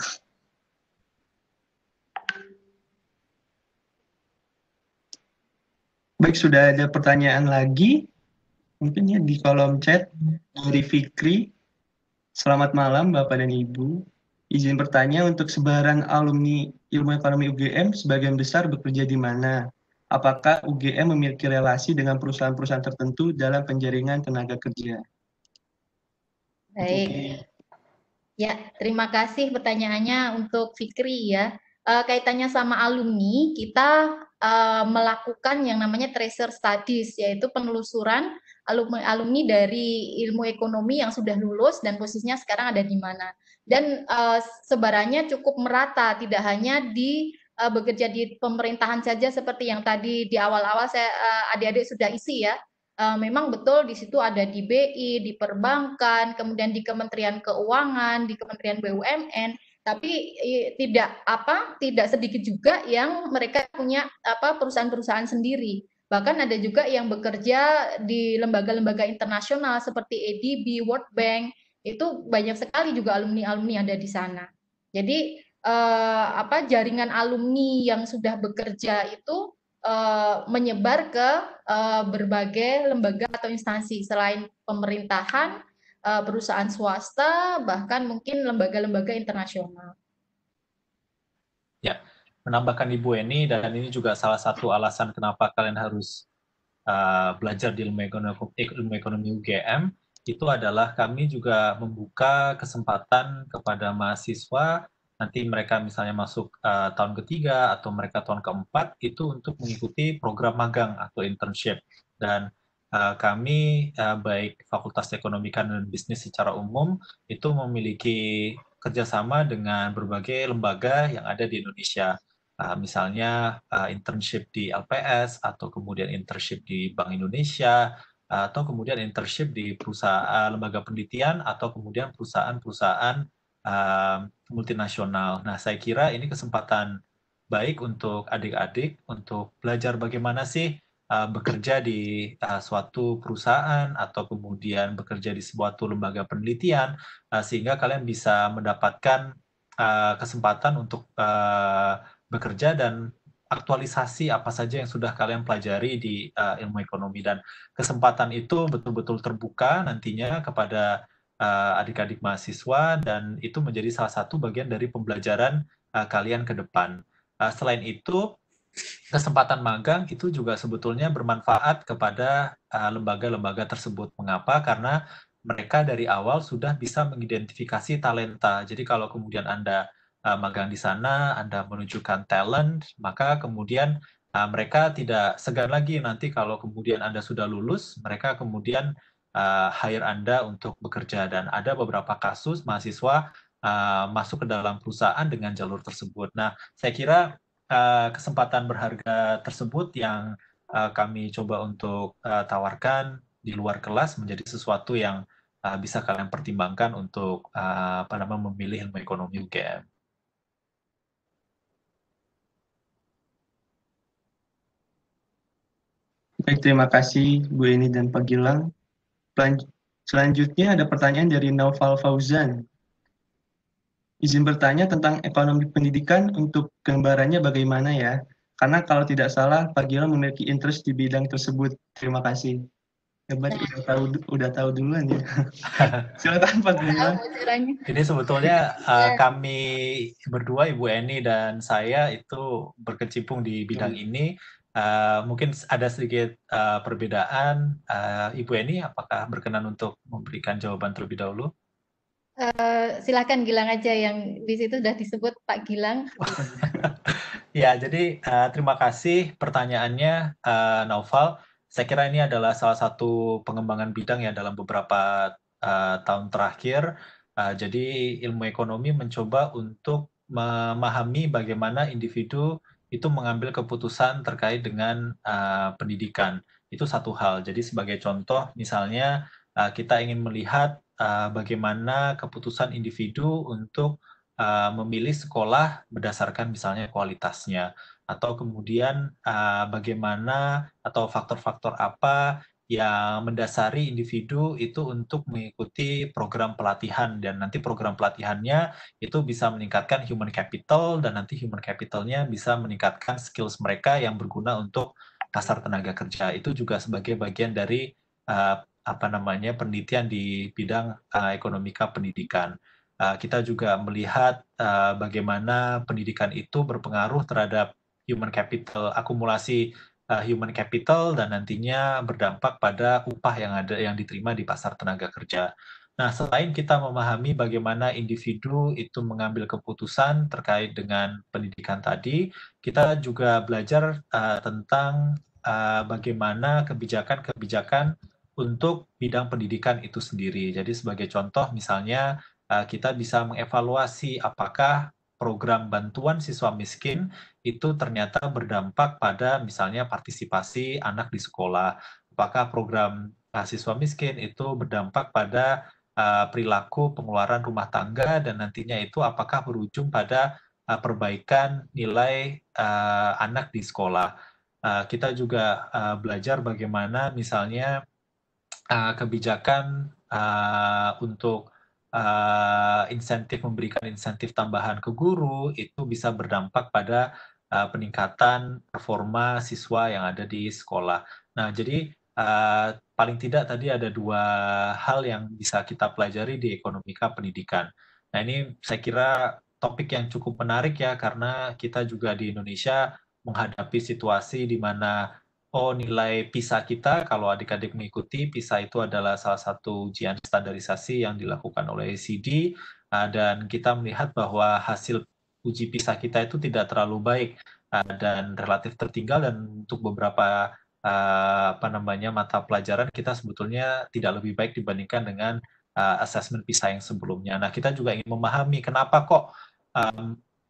Baik, sudah ada pertanyaan lagi. Mungkin ya di kolom chat dari Fikri. Selamat malam Bapak dan Ibu. Izin bertanya, untuk sebaran alumni Ilmu Ekonomi UGM sebagian besar bekerja di mana? Apakah UGM memiliki relasi dengan perusahaan-perusahaan tertentu dalam penjaringan tenaga kerja? Baik. Ya, terima kasih pertanyaannya untuk Fikri ya. Kaitannya sama alumni, kita melakukan yang namanya tracer studies, yaitu penelusuran alumni dari ilmu ekonomi yang sudah lulus dan posisinya sekarang ada di mana. Dan sebarannya cukup merata, tidak hanya bekerja di pemerintahan saja seperti yang tadi di awal-awal saya adik-adik sudah isi ya. Memang betul di situ ada di BI, di perbankan, kemudian di Kementerian Keuangan, di Kementerian BUMN, tapi tidak sedikit juga yang mereka punya perusahaan-perusahaan sendiri. Bahkan ada juga yang bekerja di lembaga-lembaga internasional seperti ADB, World Bank, itu banyak sekali juga alumni-alumni yang ada di sana. Jadi jaringan alumni yang sudah bekerja itu menyebar ke berbagai lembaga atau instansi selain pemerintahan, perusahaan swasta, bahkan mungkin lembaga-lembaga internasional. Ya, menambahkan Ibu Eni, dan ini juga salah satu alasan kenapa kalian harus belajar di ilmu ekonomi UGM, itu adalah kami juga membuka kesempatan kepada mahasiswa, nanti mereka misalnya masuk tahun ketiga atau mereka tahun keempat, itu untuk mengikuti program magang atau internship. Dan kami, baik Fakultas Ekonomi dan Bisnis secara umum, itu memiliki kerjasama dengan berbagai lembaga yang ada di Indonesia. Misalnya internship di LPS, atau kemudian internship di Bank Indonesia, atau kemudian internship di perusahaan lembaga penelitian, atau kemudian perusahaan-perusahaan multinasional. Nah, saya kira ini kesempatan baik untuk adik-adik untuk belajar bagaimana sih bekerja di suatu perusahaan, atau kemudian bekerja di suatu lembaga penelitian, sehingga kalian bisa mendapatkan kesempatan untuk bekerja dan aktualisasi apa saja yang sudah kalian pelajari di ilmu ekonomi. Dan kesempatan itu betul-betul terbuka nantinya kepada adik-adik mahasiswa, dan itu menjadi salah satu bagian dari pembelajaran kalian ke depan. Selain itu, kesempatan magang itu juga sebetulnya bermanfaat kepada lembaga-lembaga tersebut. Mengapa? Karena mereka dari awal sudah bisa mengidentifikasi talenta. Jadi kalau kemudian Anda magang di sana, Anda menunjukkan talent, maka kemudian mereka tidak segan lagi nanti kalau kemudian Anda sudah lulus, mereka kemudian hire Anda untuk bekerja. Dan ada beberapa kasus mahasiswa masuk ke dalam perusahaan dengan jalur tersebut. Nah, saya kira kesempatan berharga tersebut yang kami coba untuk tawarkan di luar kelas menjadi sesuatu yang bisa kalian pertimbangkan untuk memilih ilmu ekonomi UGM. Baik, terima kasih Bu Eni dan Pak Gilang. Selanjutnya ada pertanyaan dari Naufal Fauzan. Izin bertanya tentang ekonomi pendidikan, untuk gambarannya bagaimana ya? Karena kalau tidak salah Pak Gilang memiliki interest di bidang tersebut. Terima kasih. Hebat, udah tahu duluan ya. Silakan Pak Gilang. Jadi sebetulnya kami berdua, Ibu Eni dan saya, itu berkecimpung di bidang ini. Mungkin ada sedikit perbedaan. Ibu Eni, apakah berkenan untuk memberikan jawaban terlebih dahulu? Silakan Gilang aja, yang di situ sudah disebut Pak Gilang. Ya, jadi terima kasih pertanyaannya, Naufal. Saya kira ini adalah salah satu pengembangan bidang ya dalam beberapa tahun terakhir. Jadi ilmu ekonomi mencoba untuk memahami bagaimana individu itu mengambil keputusan terkait dengan pendidikan. Itu satu hal. Jadi sebagai contoh, misalnya kita ingin melihat bagaimana keputusan individu untuk memilih sekolah berdasarkan misalnya kualitasnya, atau kemudian bagaimana atau faktor-faktor apa yang mendasari individu itu untuk mengikuti program pelatihan, dan nanti program pelatihannya itu bisa meningkatkan human capital, dan nanti human capitalnya bisa meningkatkan skills mereka yang berguna untuk pasar tenaga kerja. Itu juga sebagai bagian dari penelitian di bidang ekonomika pendidikan. Kita juga melihat bagaimana pendidikan itu berpengaruh terhadap human capital, akumulasi human capital, dan nantinya berdampak pada upah yang diterima di pasar tenaga kerja. Nah, selain kita memahami bagaimana individu itu mengambil keputusan terkait dengan pendidikan tadi, kita juga belajar tentang bagaimana kebijakan-kebijakan untuk bidang pendidikan itu sendiri. Jadi sebagai contoh, misalnya kita bisa mengevaluasi apakah program bantuan siswa miskin itu ternyata berdampak pada misalnya partisipasi anak di sekolah. Apakah program siswa miskin itu berdampak pada perilaku pengeluaran rumah tangga, dan nantinya itu apakah berujung pada perbaikan nilai anak di sekolah. Kita juga belajar bagaimana misalnya kebijakan untuk memberikan insentif tambahan ke guru itu bisa berdampak pada peningkatan performa siswa yang ada di sekolah. Nah, jadi paling tidak tadi ada 2 hal yang bisa kita pelajari di ekonomika pendidikan. Nah, ini saya kira topik yang cukup menarik ya, karena kita juga di Indonesia menghadapi situasi di mana nilai PISA kita, kalau adik-adik mengikuti, PISA itu adalah salah satu ujian standarisasi yang dilakukan oleh OECD, dan kita melihat bahwa hasil uji PISA kita itu tidak terlalu baik dan relatif tertinggal, dan untuk beberapa mata pelajaran kita sebetulnya tidak lebih baik dibandingkan dengan asesmen PISA yang sebelumnya. Nah, kita juga ingin memahami kenapa kok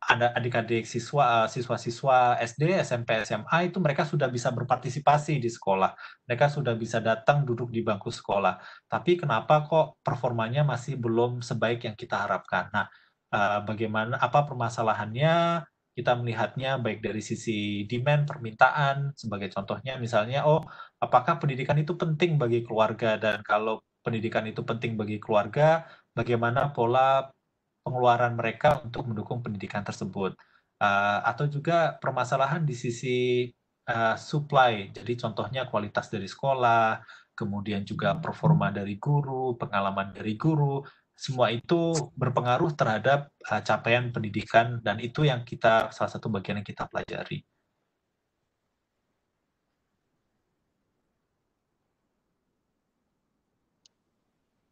ada adik-adik siswa-siswa SD, SMP, SMA itu mereka sudah bisa berpartisipasi di sekolah. Mereka sudah bisa datang duduk di bangku sekolah. Tapi kenapa kok performanya masih belum sebaik yang kita harapkan? Nah, apa permasalahannya? Kita melihatnya baik dari sisi demand, permintaan, sebagai contohnya misalnya, apakah pendidikan itu penting bagi keluarga? Dan kalau pendidikan itu penting bagi keluarga, bagaimana pola pengeluaran mereka untuk mendukung pendidikan tersebut. Atau juga permasalahan di sisi supply, jadi contohnya kualitas dari sekolah, kemudian juga performa dari guru, pengalaman dari guru, semua itu berpengaruh terhadap capaian pendidikan, dan itu yang salah satu bagian yang kita pelajari.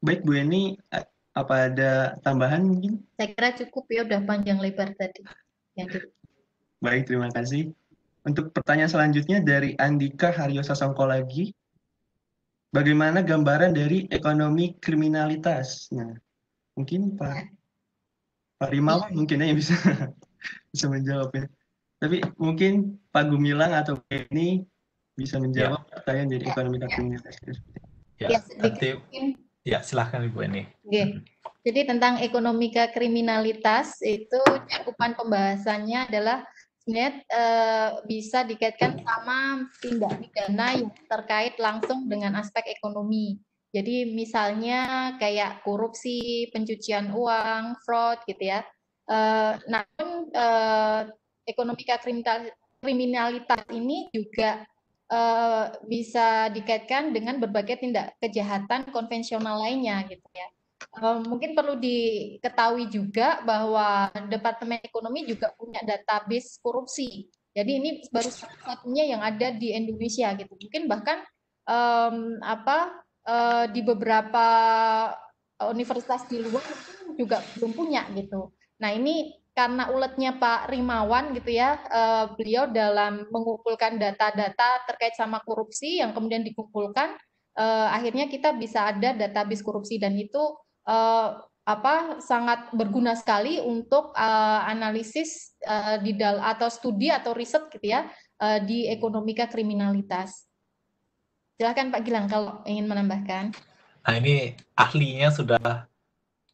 Baik, Bu Eni, apa ada tambahan mungkin? Saya kira cukup ya, udah panjang lebar tadi. Baik, terima kasih. Untuk pertanyaan selanjutnya dari Andika Haryo Sasongko lagi. Bagaimana gambaran dari ekonomi kriminalitas? Nah, mungkin Pak Rimawan mungkin yang bisa menjawabnya. Tapi mungkin Pak Gumilang atau Bu Eni bisa menjawab pertanyaan dari ekonomi kriminalitas. Silahkan Ibu Eni. Jadi tentang ekonomika kriminalitas itu cakupan pembahasannya adalah sebenarnya bisa dikaitkan sama tindak pidana yang terkait langsung dengan aspek ekonomi. Jadi misalnya kayak korupsi, pencucian uang, fraud gitu ya. Namun ekonomika kriminalitas ini juga bisa dikaitkan dengan berbagai tindak kejahatan konvensional lainnya gitu ya. Mungkin perlu diketahui juga bahwa Departemen Ekonomi juga punya database korupsi. Jadi ini baru satu-satunya yang ada di Indonesia gitu. Mungkin bahkan di beberapa universitas di luar juga belum punya gitu. Nah, ini karena uletnya Pak Rimawan gitu ya, beliau dalam mengumpulkan data-data terkait sama korupsi yang kemudian dikumpulkan, akhirnya kita bisa ada database korupsi, dan itu sangat berguna sekali untuk analisis atau studi atau riset gitu ya di ekonomika kriminalitas. Silakan Pak Gilang kalau ingin menambahkan. Nah, ini ahlinya sudah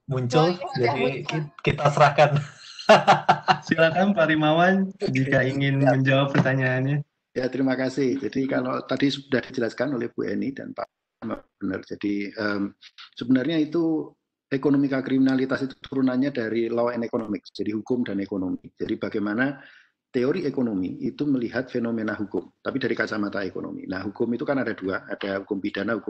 muncul, Sudah jadi muncul. kita serahkan. Silakan Pak Rimawan jika ingin menjawab pertanyaannya. Ya, terima kasih. Jadi kalau tadi sudah dijelaskan oleh Bu Eni dan Pak benar. Jadi sebenarnya itu ekonomika kriminalitas itu turunannya dari law and economics, jadi hukum dan ekonomi. Jadi bagaimana teori ekonomi itu melihat fenomena hukum, tapi dari kacamata ekonomi. Nah, hukum itu kan ada dua, ada hukum pidana,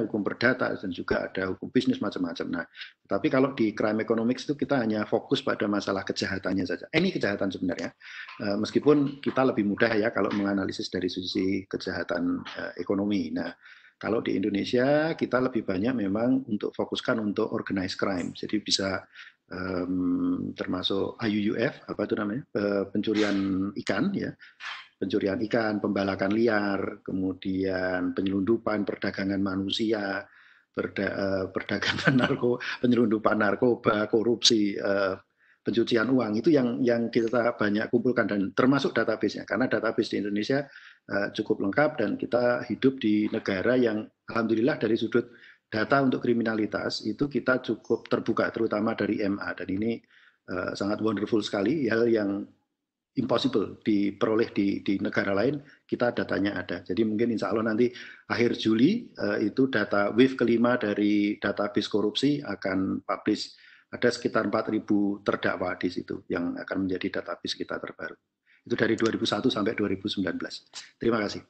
hukum perdata, dan juga ada hukum bisnis macam-macam. Nah, tapi kalau di crime economics itu kita hanya fokus pada masalah kejahatannya saja. Ini kejahatan sebenarnya, meskipun kita lebih mudah ya kalau menganalisis dari sisi kejahatan ekonomi. Nah, kalau di Indonesia kita lebih banyak memang untuk fokuskan untuk organized crime, jadi bisa termasuk IUUF, apa itu namanya, pencurian ikan ya, pencurian ikan, pembalakan liar, kemudian penyelundupan, perdagangan manusia, perdagangan penyelundupan narkoba, korupsi, pencucian uang, itu yang kita banyak kumpulkan dan termasuk database-nya, karena database di Indonesia cukup lengkap dan kita hidup di negara yang alhamdulillah dari sudut data untuk kriminalitas itu kita cukup terbuka, terutama dari MA, dan ini sangat wonderful sekali, hal yang impossible diperoleh di negara lain, kita datanya ada. Jadi mungkin insya Allah nanti akhir Juli itu data wave kelima dari database korupsi akan publish, ada sekitar 4.000 terdakwa di situ yang akan menjadi database kita terbaru. Itu dari 2001 sampai 2019. Terima kasih.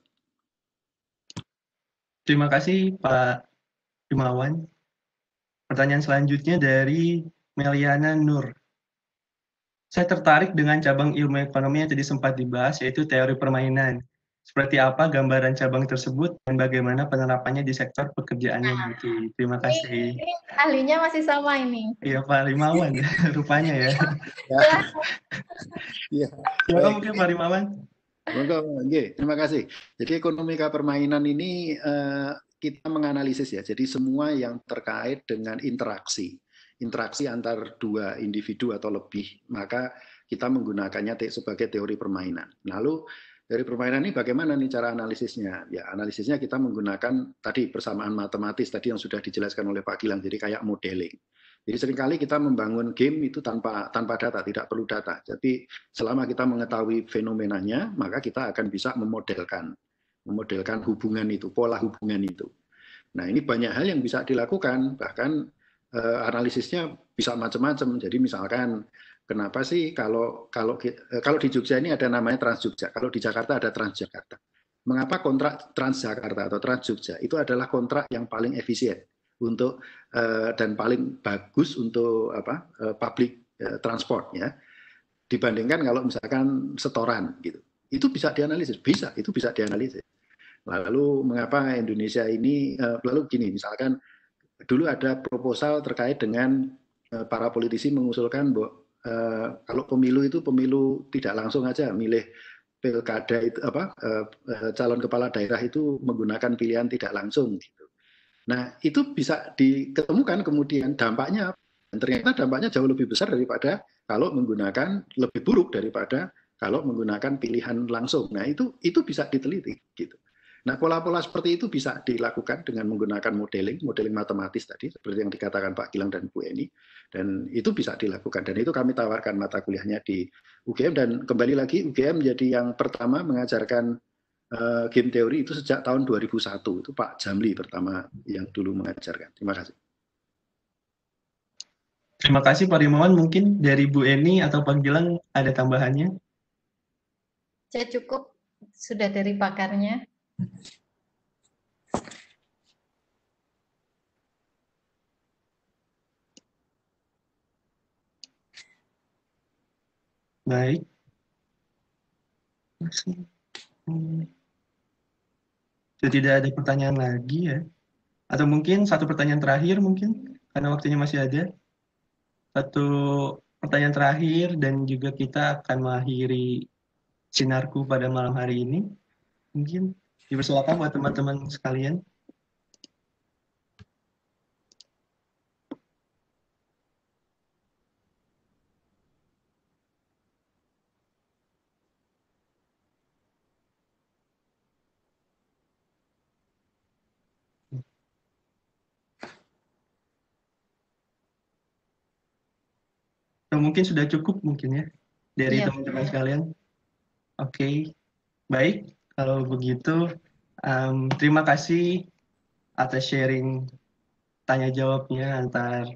Terima kasih Pak Rimawan. Pertanyaan selanjutnya dari Meliana Nur. Saya tertarik dengan cabang ilmu ekonomi yang tadi sempat dibahas, yaitu teori permainan. Seperti apa gambaran cabang tersebut dan bagaimana penerapannya di sektor pekerjaannya nanti. Terima kasih. Ini ahlinya masih sama ini. Iya Pak Rimawan, rupanya ya. Iya. Silakan mungkin Pak Rimawan. Terima kasih. Jadi ekonomika permainan ini kita menganalisis ya. Jadi semua yang terkait dengan interaksi antar dua individu atau lebih, maka kita menggunakannya sebagai teori permainan. Lalu dari permainan ini bagaimana nih cara analisisnya? Ya, analisisnya kita menggunakan tadi persamaan matematis tadi yang sudah dijelaskan oleh Pak Gilang. Jadi kayak modeling. Jadi seringkali kita membangun game itu tanpa data, tidak perlu data. Jadi selama kita mengetahui fenomenanya, maka kita akan bisa memodelkan hubungan itu, pola hubungan itu. Nah, ini banyak hal yang bisa dilakukan, bahkan analisisnya bisa macam-macam. Jadi misalkan kenapa sih kalau di Jogja ini ada namanya Trans Jogja, kalau di Jakarta ada Transjakarta. Mengapa kontrak Transjakarta atau Trans Jogja itu adalah kontrak yang paling efisien untuk dan paling bagus untuk public transport ya, dibandingkan kalau misalkan setoran gitu. Itu bisa dianalisis, itu bisa dianalisis. Lalu mengapa Indonesia ini lalu gini, misalkan dulu ada proposal terkait dengan para politisi mengusulkan bahwa kalau pemilu itu pemilu tidak langsung aja, milih pilkada itu calon kepala daerah itu menggunakan pilihan tidak langsung gitu. Nah, itu bisa diketemukan kemudian dampaknya, dan ternyata dampaknya jauh lebih besar daripada kalau menggunakan, lebih buruk daripada kalau menggunakan pilihan langsung. Nah, itu bisa diteliti gitu. Nah, pola-pola seperti itu bisa dilakukan dengan menggunakan modeling matematis tadi, seperti yang dikatakan Pak Gilang dan Bu Eni, dan itu bisa dilakukan. Dan itu kami tawarkan mata kuliahnya di UGM, dan kembali lagi UGM menjadi yang pertama mengajarkan game teori itu sejak tahun 2001. Itu Pak Jamli pertama yang dulu mengajarkan. Terima kasih. Terima kasih Pak Rimawan. Mungkin dari Bu Eni atau Pak Gilang ada tambahannya? Saya cukup, sudah dari pakarnya. Baik. Tidak ada pertanyaan lagi ya. Atau mungkin satu pertanyaan terakhir mungkin, karena waktunya masih ada. Satu pertanyaan terakhir dan juga kita akan mengakhiri sinarku pada malam hari ini. Mungkin dipersilakan buat teman-teman sekalian. Atau mungkin sudah cukup mungkin ya dari Iya. teman-teman sekalian. Oke, baik. Kalau begitu, terima kasih atas sharing tanya jawabnya antar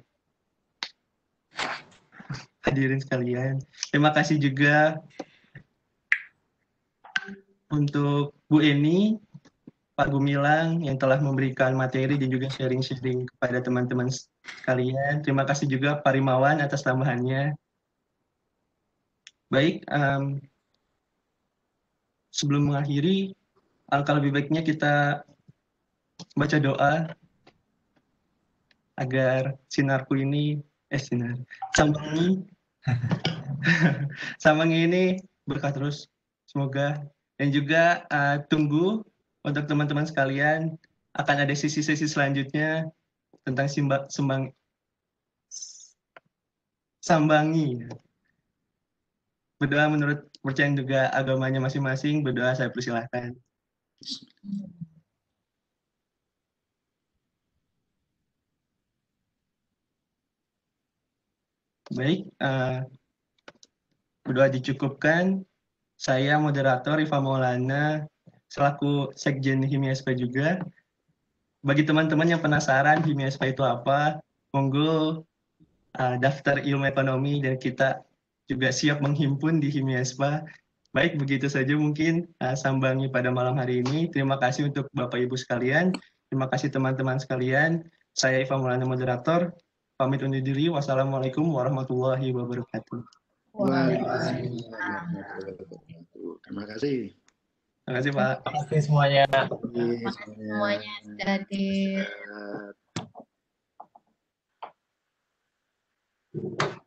hadirin sekalian. Terima kasih juga untuk Bu Eni, Pak Gumilang yang telah memberikan materi dan juga sharing-sharing kepada teman-teman sekalian. Terima kasih juga Pak Rimawan atas tambahannya. Baik, sebelum mengakhiri, alangkah lebih baiknya kita baca doa agar Sambangi ini berkah terus, semoga. Dan juga tunggu untuk teman-teman sekalian, akan ada sesi-sesi selanjutnya tentang sambangi. Berdoa menurut percayaan juga agamanya masing-masing, berdoa saya persilahkan. Baik, berdoa dicukupkan. Saya moderator Iva Maulana, selaku Sekjen HIMISP juga. Bagi teman-teman yang penasaran HIMISP itu apa, monggo daftar ilmu ekonomi dan kita juga siap menghimpun di HIMISP. Baik, begitu saja mungkin sambangi pada malam hari ini. Terima kasih untuk Bapak Ibu sekalian. Terima kasih teman-teman sekalian. Saya Iva Maulana moderator. Pamit undur diri. Wassalamualaikum warahmatullahi wabarakatuh. Waalaikumsalam. Terima kasih. Terima kasih Pak. Terima kasih semuanya. Terima kasih semuanya sudah hadir. Sehat.